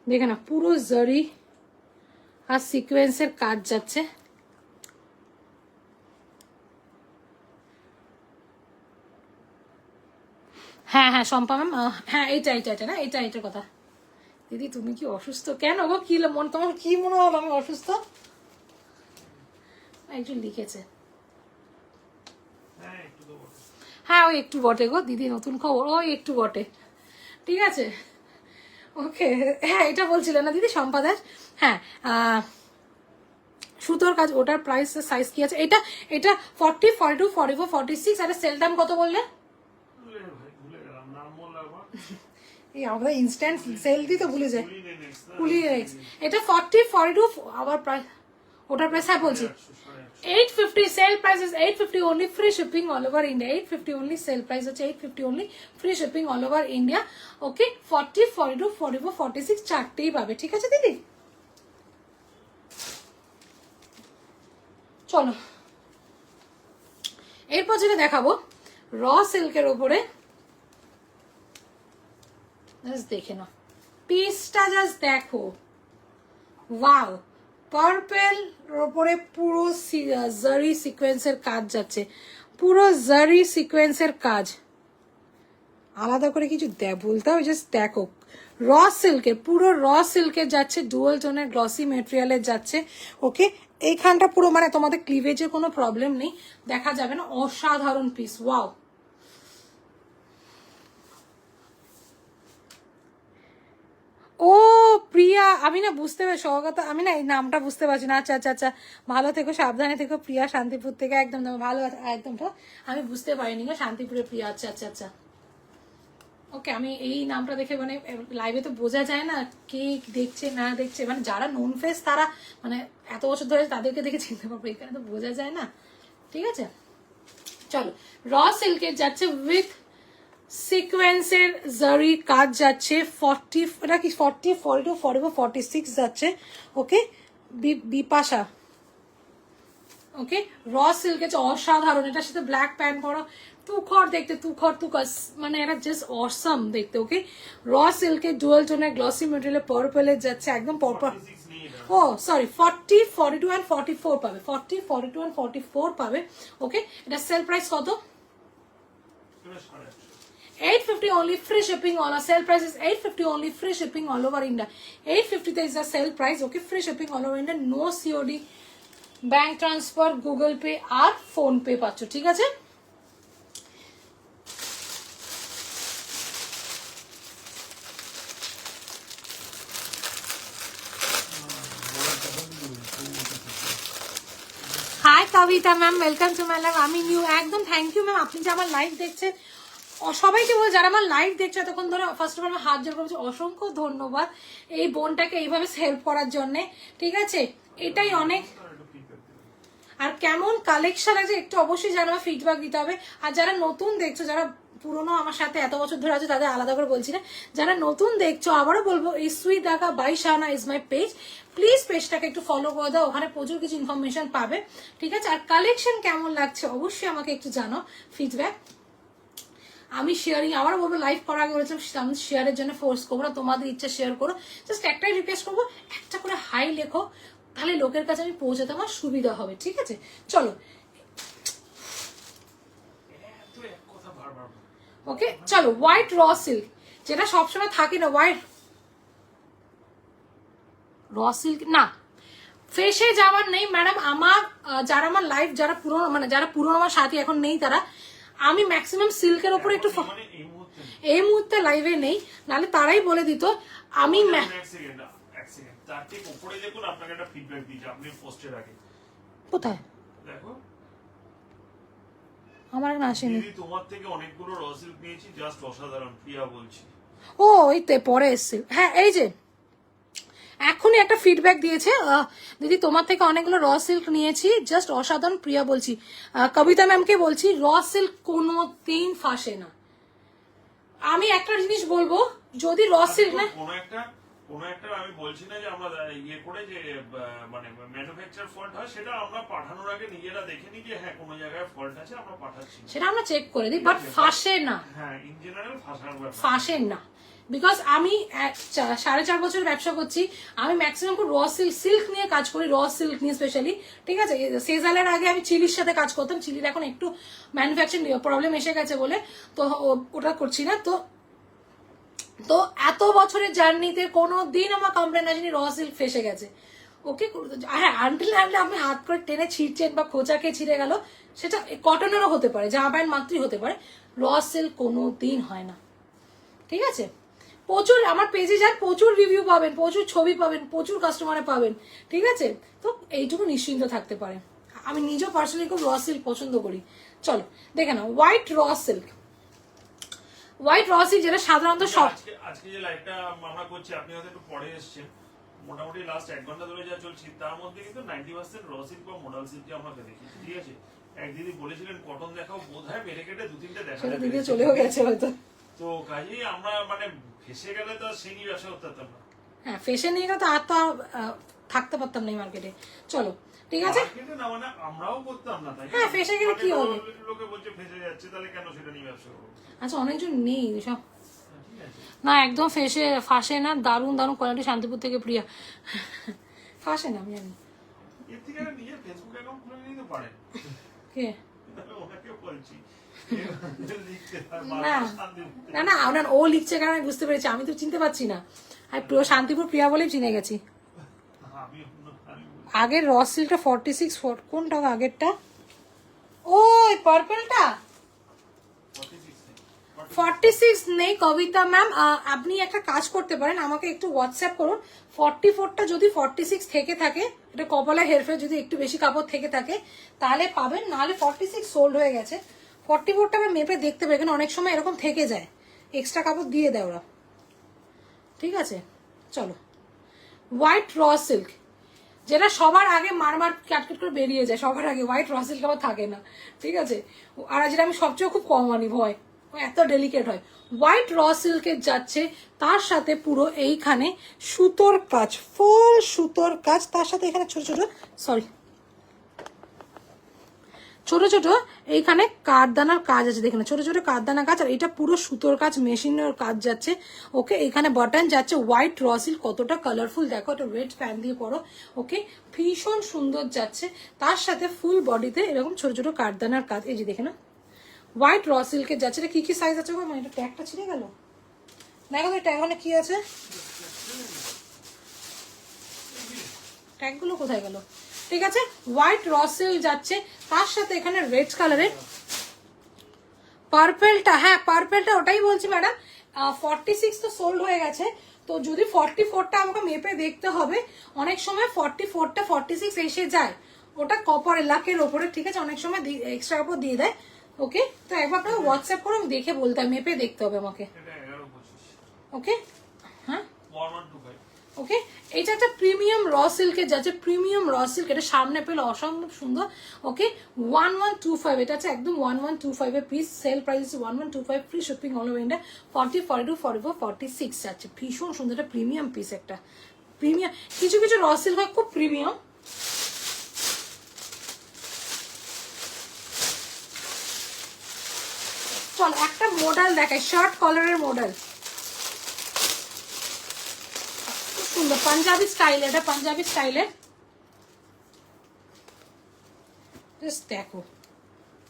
দেখে না, পুরো জারি আর সিকোয়েন্সের কাজ যাচ্ছে। হ্যাঁ হ্যাঁ শম্পা ম্যাম, হ্যাঁ এটা না, এটার কথা। দিদি তুমি কি অসুস্থ? কেন গো, কি মন, তোমার কি মনে হলো আমি অসুস্থ? একজন লিখেছে, হ্যাঁ ওই একটু বটে গো দিদি, নতুন খবর, ওই একটু বটে, ঠিক আছে ওকে। হ্যাঁ এটা বলছিল না দিদি শম্পা দাস, হ্যাঁ সুতোর কাজ, ওটার প্রাইস সাইজ কি আছে? এটা 40, 42, 44, 46। আর সেল দাম কত বললে? এই আমরা ইনস্ট্যান্ট সেল দিই তো ভুলে যাই। এটা 40, 42 আবার প্রাইস, ওটার প্রাইস হ্যাঁ বলছি 850। Sale price is 850 only, free shipping all over India। 850 only sale price হচ্ছে 850 only, free shipping all over India। ওকে 40, 42, 44, 46 চারটেই পাবে, ঠিক আছে দিদি? চলো এরপর যেটা দেখাবো র সিল্কের ওপরে, জাস্ট দেখে নাও পিসটা, জাস্ট দেখো, ওয়াও। পার্পল ওপরে পুরো জারি সিকোয়েন্সের কাজ যাচ্ছে, পুরো জারি সিকোয়েন্সের কাজ, আলাদা করে কিছু বলতে হবে, জাস্ট দেখো। র সিল্কের, পুরো র সিল্কের যাচ্ছে, ডুয়াল টোনের গ্লসি মেটেরিয়ালের যাচ্ছে। ওকে এইখানটা পুরো মানে তোমাদের ক্লিভেজের কোনো প্রবলেম নেই, দেখা যাবে না, অসাধারণ পিস, ওয়াও। ও প্রিয়া, আমি না বুঝতে পারি স্বাগত, আমি না এই নামটা বুঝতে পারছি না। আচ্ছা আচ্ছা আচ্ছা, ভালো থেকো, সাবধানে থেকো। প্রিয়া শান্তিপুর থেকে, একদম ভালো, একদম আমি বুঝতে পারিনি গো, শান্তিপুরের প্রিয়া। আচ্ছা আচ্ছা আচ্ছা ওকে, আমি এই নামটা দেখে মানে লাইভে তো বোঝা যায় না কে দেখছে না দেখছে, মানে যারা নোন ফেস তারা মানে এত বছর ধরে তাদেরকে দেখে চিনতে পারবো, এখানে তো বোঝা যায় না, ঠিক আছে। চলো র সিল্কের যাচ্ছে উইথ সিকোয়েন্সের জারি কাজ যাচ্ছে, 40, এটা কি 40, 42, 44, 46 যাচ্ছে। ওকে বিপাশা, ওকে র সিল্ক আছে, অসাধারণ। এটার সাথে ব্ল্যাক প্যান্ট পরো, তুখর দেখতে, তুখর মানে এটা জাস্ট অসাম দেখতে। ওকে র সিল্কের ডুয়াল টোনের গ্লসি মেটেরিয়ালে পার্পলের যাচ্ছে, একদম পরপর। ও সরি 40, 42 and 44 পাবে, 40, 42 and 44 পাবে। ওকে এটা সেল প্রাইস কত? 850 only, free shipping all. Our sale price is 850 only, free shipping all over India. 850 is the sale price. Okay, free shipping all over India, no COD, bank transfer, Google Pay আর PhonePe পাচ্ছ, ঠিক আছে। Hi Kavita ma'am, welcome to my live. আমি new, একদম thank you ma'am, আপনি যে আমার live দেখছেন, সবাইকে বল যারা আমার লাইভ দেখছে এতক্ষণ ধরে, ফার্স্ট অফ অল আমার হাত জোর করছি, অসংখ্য ধন্যবাদ এই বোনটাকে এইভাবে হেল্প করার জন্য, ঠিক আছে। এটাই অনেক। আর কেমন কালেকশন আছে একটু অবশ্যই জানাবে, ফিডব্যাক দিতে হবে। আর যারা নতুন দেখছো, যারা পুরোনো আমার সাথে এত বছর ধরে আছে তাদের আলাদা করে বলছি না, যারা নতুন দেখছো আবারও বলবো, ইসুই দাকা by Shahana is my page, please পেজটাকে একটু ফলো করে দাও, ওখানে প্রচুর কিছু ইনফরমেশন পাবে, ঠিক আছে। আর কালেকশন কেমন লাগছে অবশ্যই আমাকে একটু জানো, ফিডব্যাক। আমি শেয়ারিং আবার বলবো, লাইভ করার আগে বলেছিলাম আমি শেয়ারের জন্য ফোর্স করবো না, তোমাদের ইচ্ছা শেয়ার করো, জাস্ট একটাই রিকোয়েস্ট করবো, একটা করে হাই লেখো, তাহলে লোকের কাছে আমি পৌঁছাতে আমার সুবিধা হবে, ঠিক আছে। চলো ওকে চলো, হোয়াইট র সিল্ক, যেটা সবসময় থাকে না, হোয়াইট র সিল্ক না, ফেসে যাওয়ার নেই ম্যাডাম। আমার যারা আমার লাইভ, যারা পুরনো মানে যারা পুরনো আমার সাথী এখন নেই, তারা আমি ম্যাক্সিমাম সিল্কের ওপরে একটু এই মুহূর্তে লাইভে নেই, নাহলে তারাই বলে দিত। আমি কোথায় আমার না আসেনি, তোমার থেকে অনেকগুলো র সিল্ক নিয়েছি, জাস্ট অসাধারণ, প্রিয়া বলছি। ও এই তো পরে এসছে, হ্যাঁ এই যে এখনই একটা ফিডব্যাক দিয়েছে, দিদি তোমার থেকে অনেকগুলো র সিল্ক নিয়েছি, জাস্ট অসাধারণ, প্রিয়া বলছি। কবিতা ম্যামকে বলছি, র সিল্ক কোনো দিন ফাঁসে না। আমি একটা জিনিস বলবো, যদি র সিল্ক না কোনো একটা আমি বলছি না যে আমরা ইয়ে করে যে মানে ম্যানুফ্যাকচার ফল্ট হয়, সেটা আমরা পাঠানোর আগে নিজেরা দেখে নিই যে হ্যাঁ কোনো জায়গায় ফল্ট আছে, আমরা পাঠাচ্ছি, সেটা আমরা চেক করে দিই, বাট ফাঁসে না। হ্যাঁ, ইন জেনারেল ফাঁসার ব্যাপার ফাঁসের না, বিকজ আমি 4.5 বছর ব্যবসা করছি, আমি ম্যাক্সিমাম র সিল্ক নিয়ে কাজ করি, র সিল্ক নিয়ে স্পেশালি, ঠিক আছে। সেজালের আগে আমি চিলির সাথে কাজ করতাম, চিলির এখন একটু ম্যানুফ্যাকচারিং প্রবলেম এসে গেছে বলে তো ওটা করছি না। তো এত বছরের জার্নিতে কোনো দিন আমার কমপ্লেন আসেনি র সিল্ক ফেসে গেছে, ওকে। হ্যাঁ, আনটিল আপনি হাত করে টেনে ছিঁড়ছেন বা খোঁচাকে ছিঁড়ে গেল, সেটা কটনেরও হতে পারে, জামা প্যান্ট মাত্রই হতে পারে, র সিল্ক কোনো দিন হয় না, ঠিক আছে। প্রচুর আমার পেজে যান, প্রচুর রিভিউ পাবেন, প্রচুর ছবি পাবেন, প্রচুর কাস্টমারে পাবেন, ঠিক আছে। তো এইটুকু নিশ্চিন্ত থাকতে পারেন। আমি নিজেও পার্সোনালি খুব র সিল্ক পছন্দ করি। চলো দেখে নাও, white raw silk, white raw silk যেটা সাধারণত সব। আজকে যে লাইভটা আমরা করছি, আপনি হয়তো একটু পরে এসেছেন, মোটামুটি লাস্ট 1 ঘন্টা ধরে যা চলছে তার মধ্যে কিন্তু 90% র সিল্ক বা মডেল সিল্ক আমরা দেখেছি, ঠিক আছে। এক দিদি বলেছিলেন কটন দেখাও, বোধহয় বেড়ে কেটে 2-3টে দেখা দিদি চলেও গেছে হয়তো। তো কাজেই আমরা মানে ফেসে গেলে তো সেই নিয়ে ব্যবসা করতে পারতাম না। হ্যাঁ, ফেসে নিয়ে গেলে তো আর তো থাকতে পারতাম না এই মার্কেটে। চলো ঠিক আছে, মার্কেটে না মানে আমরাও করতাম না, তাই হ্যাঁ, ফেসে গেলে কি হবে, লোকে বলছে ফেসে যাচ্ছে, তাহলে কেন সেটা নিয়ে ব্যবসা করবো। আচ্ছা, অনেকজন নেই সব না, একদম ফেসে ফাঁসে না, দারুণ দারুণ কোয়ালিটি, শান্তিপুর থেকে প্রিয়া। ফাঁসে না, আমি জানি। এর থেকে নিজের ফেসবুক অ্যাকাউন্ট খুলে নিতে পারেন। কে? ওনাকে বলছি না না না, আপনার ও লিখছে কারণ আমি বুঝতে পেরেছি, আমি তো চিনতে পারছি না, আর প্রিয় শান্তিপুর প্রিয়া বলেই চিনে গেছি। আগের র সিল্কটা 46, কোনটা আগেরটা? ও পার্পলটা 46 নেই কবিতা ম্যাম। আপনি একটা কাজ করতে পারেন, আমাকে একটু হোয়াটসঅ্যাপ করুন। 44টা যদি 46 থেকে থাকে, এটা কপালে হেরফের যদি একটু বেশি কাপড় থেকে থাকে তাহলে পাবেন, নাহলে 46 সোল্ড হয়ে গেছে। 44টা আমি মেপে দেখতে পাই, কারণ অনেক সময় এরকম থেকে যায়, এক্সট্রা কাপড় দিয়ে দেয় ওরা, ঠিক আছে। চলো, হোয়াইট র সিল্ক যেটা সবার আগে মারমার কাটকাট করে বেরিয়ে যায়, সবার আগে হোয়াইট র সিল্ক আবার থাকে না, ঠিক আছে। আর যেটা আমি সবচেয়ে খুব কম আনি, ভয়, এত ডেলিকেট হয়। হোয়াইট র সিল্কের যাচ্ছে, তার সাথে পুরো এইখানে সুতোর কাজ, ফুল সুতোর কাজ, তার সাথে এখানে ছোট ছোট এইখানে কাঠদানার কাজ আছে, দেখেন ছোট ছোট কাঠদানা কাজ, আর এটা পুরো সুতোর কাজ, মেশিনের কাজ যাচ্ছে, ওকে। এখানে বাটন যাচ্ছে, হোয়াইট র সিল্ক কতটা কালারফুল দেখো, একটা রেড প্যান্ট দিয়ে পরো, ওকে, ভীষণ সুন্দর যাচ্ছে। তার সাথে ফুল বডিতে এরকম ছোট ছোট কাঠদানার কাজ, এই যে দেখে না, হোয়াইট র সিল্কের যাচ্ছে। এটা কি কি সাইজ আছে গো? মানে এটা ট্যাগটা ছিঁড়ে গেল, দেখো তো ট্যাগ মানে কি আছে, ট্যাগগুলো কোথায় গেল, ঠিক আছে। হোয়াইট র সিল্ক যাচ্ছে, তার সাথে এখানে রেড কালারের পার্পেলটা, হ্যাঁ পার্পেলটা ওটাই বলছি ম্যাডাম। 46 তো সোল্ড হয়ে গেছে, তো যদি 44টা আমাকে মেপে দেখতে হবে, অনেক সময় 44টা 46 এসে যায়, ওটা কপার লাকের ওপরে, ঠিক আছে, অনেক সময় এক্সট্রা কাপড় দিয়ে দেয়, ওকে। তো একবার আপনাকে হোয়াটসঅ্যাপ করে আমি দেখে বলতে হবে, মেপে দেখতে হবে আমাকে, ওকে, হ্যাঁ ওকে। এটা একটা প্রিমিয়াম র সিল্কের যাচ্ছে, প্রিমিয়াম র সিল্ক, এটা সামনে পেলে অসম্ভব সুন্দর, ওকে। 1125, এটা হচ্ছে একদম 1125 এর piece, sale price 1125, free shipping all over India. 40, 42, 44, 46 যাচ্ছে, ভীষণ সুন্দর, এটা প্রিমিয়াম পিস, একটা প্রিমিয়াম। কিছু কিছু র সিল্ক হয় খুব প্রিমিয়াম। চল একটা মডেল দেখাই, শার্ট কলারের মডেল, সুন্দর পাঞ্জাবি স্টাইলে, এটা পাঞ্জাবি স্টাইলে, দেখো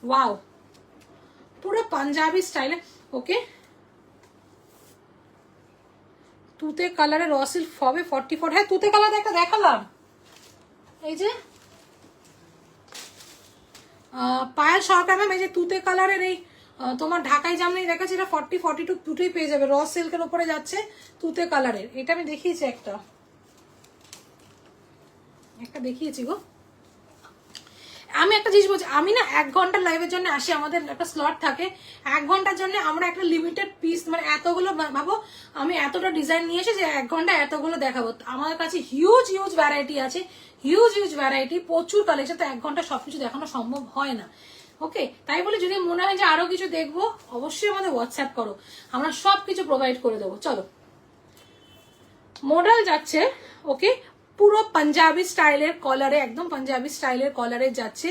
ওয়াও, পুরো পাঞ্জাবি স্টাইলে, ওকে। তুতে কালারের র সিল্ক হবে 44, হ্যাঁ তুতে কালার একটা দেখালাম, এই যে পায়েল সরকার ম্যাম, এই যে তুতে কালারের এই তোমার ঢাকাই জামদানি দেখাচ্ছি, এটা 40, 42 দুটোই পেয়ে যাবে, র সিল্কের উপরে যাচ্ছে, তুতে কালারের, এটা আমি দেখিয়েছি, একটা দেখিয়েছি গো। আমি একটা জিনিস বলছি, আমি না 1 ঘন্টার লাইভের জন্য আসি, আমাদের একটা স্লট থাকে 1 ঘন্টার জন্য, আমরা একটা লিমিটেড পিস, মানে এতগুলো, ভাবো আমি এতটা ডিজাইন নিয়ে এসে যে 1 ঘন্টা এতগুলো দেখাবো, আমাদের কাছে হিউজ ভ্যারাইটি আছে, হিউজ ভ্যারাইটি, প্রচুর কালেকশন, তো 1 ঘন্টা সবকিছু দেখানো সম্ভব হয় না, ওকে। তাই বলে যদি মনে হয় যে আরো কিছু দেখবো, অবশ্যই আমাদের হোয়াটসঅ্যাপ করো, আমরা সবকিছু প্রোভাইড করে দেবো। চলো মডেল যাচ্ছে ওকে পুরো পাঞ্জাবি স্টাইলের কলারে, একদম পাঞ্জাবি স্টাইলের কলারে যাচ্ছে,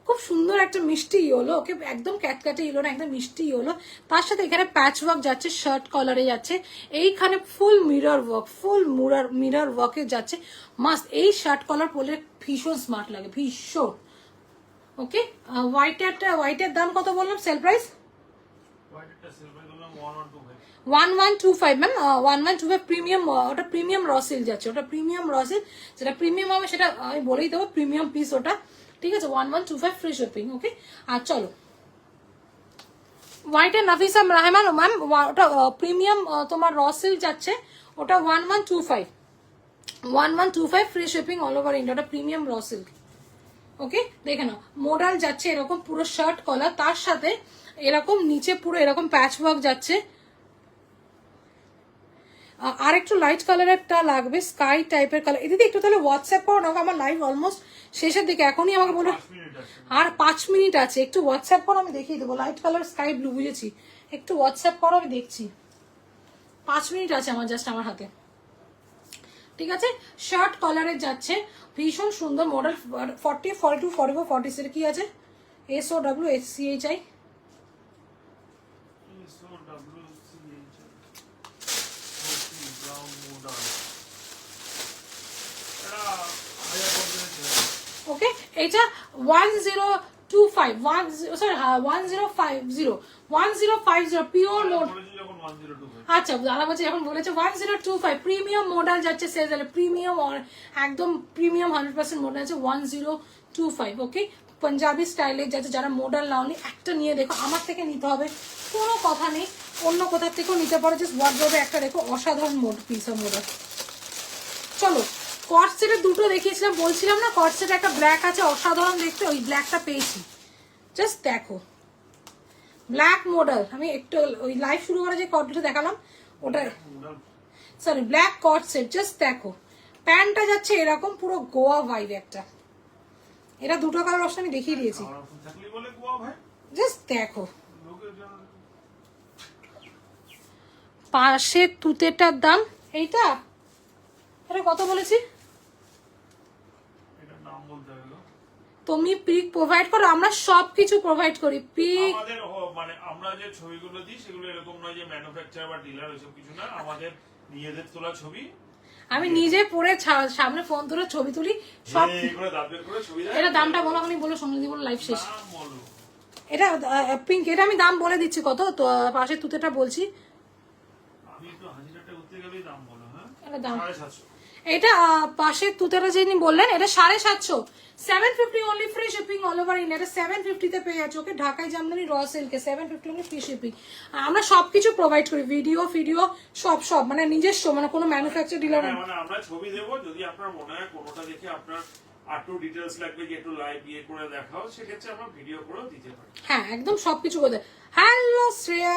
খুব সুন্দর একটা মিষ্টি ইয়েলো, ওকে একদম ক্যাটক্যাটে ইয়েলো না, একদম মিষ্টি ইয়েলো। তার সাথে এখানে প্যাচ ওয়ার্ক যাচ্ছে, শার্ট কলারে যাচ্ছে, এইখানে full mirror work, full mirror ওয়ার্কে যাচ্ছে, মাস্ট। এই শার্ট কলার পরলে ভীষণ স্মার্ট লাগে, ভীষণ। ওকে হোয়াইটের দাম কত বললাম সেল প্রাইস? 1125 ম্যাম, 1125 প্রিমিয়াম, ওটা প্রিমিয়াম রসিল যাচ্ছে, ওটা প্রিমিয়াম রসিল, যেটা প্রিমিয়াম হবে সেটা আমি বলেই দেবো, প্রিমিয়াম পিস ওটা, ঠিক আছে। 1125 ফ্রি শিপিং, ওকে। আর চলো হোয়াইটের নাফিসা রাহমান ম্যাম, ওটা প্রিমিয়াম তোমার রসিল যাচ্ছে, ওটা 1125 free shipping all over India, ওটা প্রিমিয়াম রসিল, ওকে। দেখে নাও মডেল যাচ্ছে এরকম পুরো শার্ট কলার, তার সাথে এরকম নিচে পুরো এরকম প্যাচ ওয়ার্ক যাচ্ছে। আর একটু লাইট কালারেরটা লাগবে, স্কাই টাইপের কালার। দিদি একটু তাহলে হোয়াটসঅ্যাপ করো না, আমার লাইভ অলমোস্ট শেষের দিকে, এখনই আমাকে বলো। আর 5 মিনিট আছে, একটু হোয়াটসঅ্যাপ করো, আমি দেখিয়ে দেবো। লাইট কালার স্কাই ব্লু, বুঝেছি, একটু হোয়াটসঅ্যাপ করো, আমি দেখছি। 5 মিনিট আছে আমার, জাস্ট আমার হাতে, ঠিক আছে। শার্ট কলারে যাচ্ছে, ভীষণ সুন্দর মডেল। 40, 42, 44, 46 কি আছে? SOWCHI, ওকে। এটা 1025, 1050 পিওর মোড। আচ্ছা দাদা বলছে যখন বলেছে 1025 প্রিমিয়াম মডেল যাচ্ছে সেজালে, প্রিমিয়াম একদম প্রিমিয়াম 100% মডেল আছে 1025, ওকে। পাঞ্জাবি স্টাইলে যাচ্ছে, যারা মডেল নাওনি একটা নিয়ে দেখো, আমার থেকে নিতে হবে কোনো কথা নেই, অন্য কোথার থেকেও নিতে পারো, জাস্ট ওয়ার্ডরোবে একটা দেখো, অসাধারণ পিস অফ মডেল। চলো কটসেটের দুটো দেখিয়েছিলাম, বলছিলাম না কটসেট একটা ব্ল্যাক আছে অসাধারণ দেখতে, ওই ব্ল্যাকটা পেয়েছি, জাস্ট দেখো ব্ল্যাক মডেল। আমি একটু ওই লাইভ শুরু করে যে কটটা দেখালাম ওটা, সরি ব্ল্যাক কটসেট, জাস্ট দেখো প্যান্টটা যাচ্ছে এরকম পুরো গোয়া ভাইব একটা, এটা দুটো কালার অপশন আমি দেখিয়ে দিয়েছি, জাস্ট দেখো। পাশে তুতেটার দাম এইটা, এটা কত বলেছি? তুমি পিক প্রোভাইড করো, আমরা সবকিছু প্রোভাইড করি। পিক আমাদের মানে আমরা যে ছবিগুলো দিই সেগুলো এরকম নয় যে ম্যানুফ্যাকচারার বা ডিলার ওইসব কিছু না, আমাদের নিজেদের তোলা ছবি, আমি নিজে পরে সামনে ফোন ধরে ছবি তুলি সব। এটা দামটা বলো, আমি বলো সঙ্গে দিব লাইভ শেষ। এটা পিঙ্ক, এটা আমি দাম বলে দিচ্ছি কত, তো পাশে তুতেটা বলছি, আমি তো হাজিরাটা করতে গেলেই দাম বলো। হ্যাঁ এটা দাম 750, এটা পাশে তুতেটা যিনি বললেন এটা 750, 750 only free shipping all over India, এটা 750 তে পেয়ে যাচ্ছে, ওকে। ঢাকায় জামদানি র সিল্কে 750 অনলি ফ্রি শিপিং। আমরা সবকিছু প্রোভাইড করি, ভিডিও সব মানে নিজস্ব, মানে কোনো ম্যানুফ্যাকচার ডিলার, মানে আমরা ছবি দেব, যদি আপনার মনে হয় কোনোটা দেখে আপনার আরো ডিটেইলস লাগবে যে একটু লাইভ ইয়ে করে দেখাও, সেক্ষেত্রে আমরা ভিডিও করেও দিতে পারি। হ্যাঁ একদম সবকিছু করে। হ্যালো শ্রেয়া,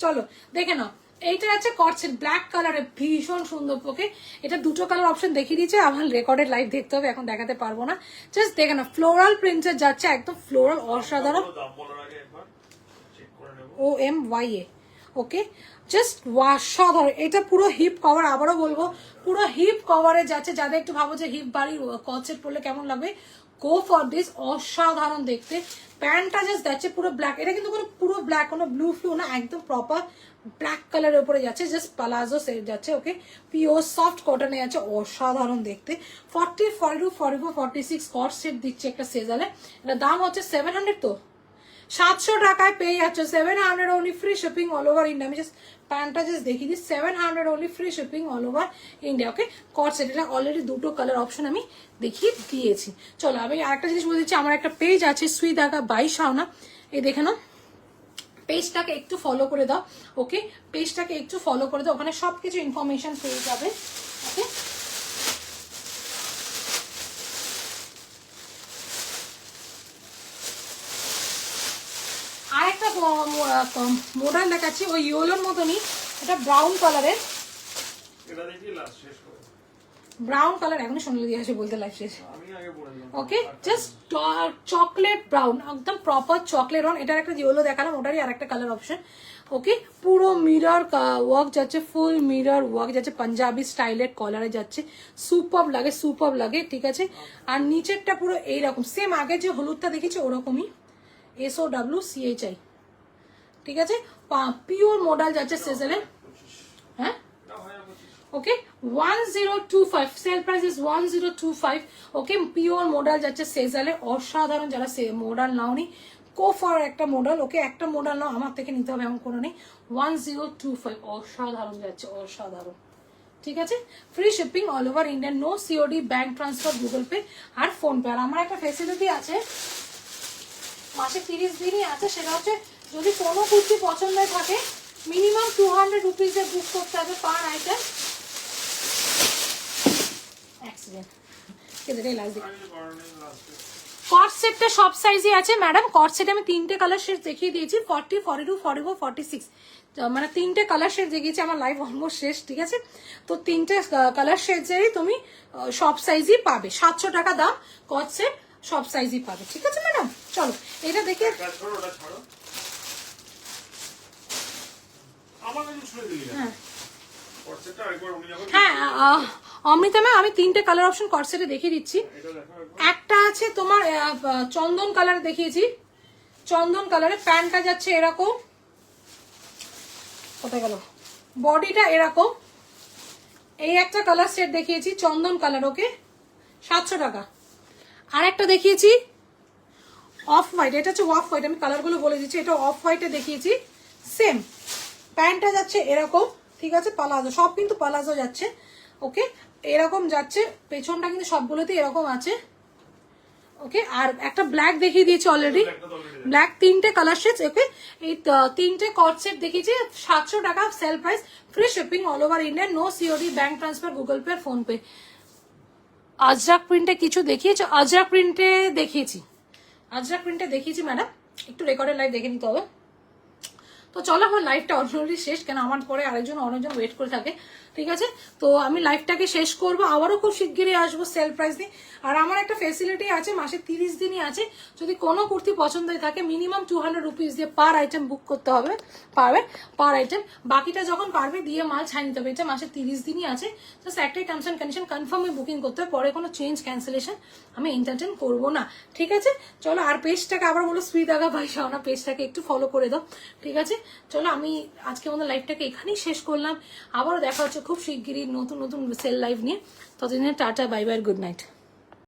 চলো দেখে নাও, এইটা আছে কটসেট ব্ল্যাক কালারে, ভীষণ সুন্দর, ওকে। এটা দুটো কালার অপশন দেখিয়ে দিয়েছে, আমার রেকর্ডেড লাইভ দেখতে হবে, এখন দেখাতে পারবো না, জাস্ট দেখে না ফ্লোরাল প্রিন্টের যাচ্ছে, একদম ফ্লোরাল অসাধারণ, OMYA, ওকে। জাস্ট অসাধারণ, এটা পুরো হিপ কভার, আবারও বলবো পুরো হিপ কভারে যাচ্ছে, যাদের একটু ভাবো যে হিপ বাড়ি কটসেট পরলে কেমন লাগবে, গো ফর দিস, অসাধারণ দেখতে। প্যান্টটা জাস্ট যাচ্ছে পুরো ব্ল্যাক, এটা কিন্তু কোনো পুরো ব্ল্যাক, কোনো ব্লু ফ্লু না, একদম প্রপার ব্ল্যাক কালারের উপরে যাচ্ছে, জাস্ট প্লাজো সেট যাচ্ছে, ওকে। পিওর সফট কটনে যাচ্ছে, অসাধারণ দেখতে। 40, 42, 44, 46 কট সেট দিচ্ছে একটা সেজালে, এটা দাম হচ্ছে 700, তো 700 টাকায় পেয়ে যাচ্ছে, 700 only free shipping all over India. আমি জাস্ট প্যান্টটা জাস্ট দেখিয়ে দিই, 700 only free shipping all over India, okay. কট সেট, এটা অলরেডি দুটো কালার অপশন আমি দেখিয়ে দিয়েছি। চলো আমি আরেকটা জিনিস বলে দিচ্ছি, আমার একটা পেজ আছে সুই দাগা 22 শাওনা, এই দেখে নাও, পেজটাকে একটু ফলো করে দাও, ওকে। পেজটাকে একটু ফলো করে দাও, ওখানে সবকিছু ইনফরমেশন পেয়ে যাবে, ওকে। আরেকটা মডেল দেখাচ্ছি, ওই ইয়েলোর মতনই, এটা ব্রাউন কালারের, এটা দেখি লাস্ট শেষ করে ব্রাউন কালার, এখনই সোনালি দিয়ে আসে বলতে লাইভ শেষ, আমি আগে বলে দিলাম, ওকে। জাস্ট চকলেট ব্রাউন, একদম প্রপার চকলেট ব্রাউন। এটার একটা ইয়েলো দেখালাম, ওটারই আরেকটা কালার অপশন, ওকে পুরো মিরর ওয়ার্ক যাচ্ছে, ফুল মিরর ওয়ার্ক যাচ্ছে, পাঞ্জাবি স্টাইলের কলারে যাচ্ছে, সুপার লাগে, ঠিক আছে। আর নিচেরটা পুরো এইরকম সেম আগে যে হলুদটা দেখেছি ওরকমই, SOWCHI, ঠিক আছে। পিওর মডেল যাচ্ছে সেজারের, হ্যাঁ okay 1025, sale price is 1025, okay pure model যাচ্ছে সেজালে, অসাধারণ। যারা মডেল নাওনি কো ফর একটা মডেল, ওকে একটা মডেল নাও, আমার থেকে নিতে হবে এমন কোনো নেই। 1025 অসাধারণ যাচ্ছে, অসাধারণ, ঠিক আছে। Free shipping all over India, no COD, bank transfer, Google Pay আর ফোনপে। আর আমার একটা ফেসিলিটি আছে, মাসে 30 দিনই আছে, সেটা হচ্ছে যদি কোনো কুর্তি পছন্দের থাকে মিনিমাম 200 রুপিজে বুক করতে হবে পার আইটেম। অ্যাক্সিডেন্ট কট সেটটা সব সাইজই আছে ম্যাডাম। কট সেট আমি 3টে কালার শেড দেখিয়ে দিয়েছি, 40, 42, 44, 46, মানে 3টে কালার শেড দেখিয়েছি। আমার লাইভ অলমোস্ট শেষ, ঠিক আছে। তো 3টে কালার শেডেরই তুমি সব সাইজই পাবে, 700 টাকা দাম কট সেট, সব সাইজই পাবে, ঠিক আছে ম্যাডাম। চলো এটা দেখে হ্যাঁ অমৃতা ম্যাম, আমি 3টে কালার অপশন কট সেটে দেখিয়ে দিচ্ছি। একটা আছে তোমার চন্দন কালার দেখিয়েছি, চন্দন কালারে প্যান্টটা যাচ্ছে এরকম, কোথায় গেল, বডিটা এরকম। এই একটা কালার সেট দেখিয়েছি চন্দন কালার, ওকে 700 টাকা। আর একটা দেখিয়েছি অফ হোয়াইট, এটা হচ্ছে অফ হোয়াইট, আমি কালারগুলো বলে দিচ্ছি। এটা অফ হোয়াইটে দেখিয়েছি, সেম প্যান্টটা যাচ্ছে এরকম, ঠিক আছে, পালাজো, সব কিন্তু পালাজো যাচ্ছে, ওকে এরকম যাচ্ছে, পেছনটা কিন্তু সবগুলোতে এরকম আছে, ওকে। আর একটা ব্ল্যাক দেখিয়ে দিয়েছি অলরেডি, ব্ল্যাক 3টে কালার শেড, ওকে। এই 3টে কট সেট দেখিয়েছি, 700 টাকা sale price, free shipping all over India, no COD, bank transfer, Google Pay, PhonePe. Ajrak প্রিন্টে কিছু দেখিয়েছি, আজরাক প্রিন্টে দেখিয়েছি ম্যাডাম, একটু রেকর্ডের লাইভ দেখে নিতে হবে। তো চলো আমার লাইভটা অলরেডি শেষ, কেন আমার পরে অনেকজন ওয়েট করে থাকে, ঠিক আছে। তো আমি লাইভটাকে শেষ করবো, আবারও খুব শিগগিরই আসবো সেল প্রাইস দিয়ে। আর আমার একটা ফেসিলিটি আছে, মাসে 30 দিনই আছে, যদি কোনো কুর্তি পছন্দ হয়ে থাকে মিনিমাম 200 রুপিস দিয়ে পার আইটেম বুক করতে হবে, পারবে পার আইটেম, বাকিটা যখন পারবে দিয়ে মাল ছাই নিতে হবে। এটা মাসে 30 দিনই আছে, জাস্ট একটাই টার্মস অ্যান্ড কন্ডিশন, কনফার্মে বুকিং করতে হবে, পরে কোনো চেঞ্জ ক্যান্সেলেশন আমি এন্টারটেন করবো না, ঠিক আছে। চলো আর পেজটাকে আবার বলো সুইদাগা ভাই শাওনা, পেজটাকে একটু ফলো করে দাও, ঠিক আছে। চলো আমি আজকে আমাদের লাইভটাকে এখানেই শেষ করলাম, আবারও দেখা হচ্ছে খুব শিগগিরই নতুন নতুন সেল লাইভ নিয়ে। ততদিনে tata, bye bye, good night.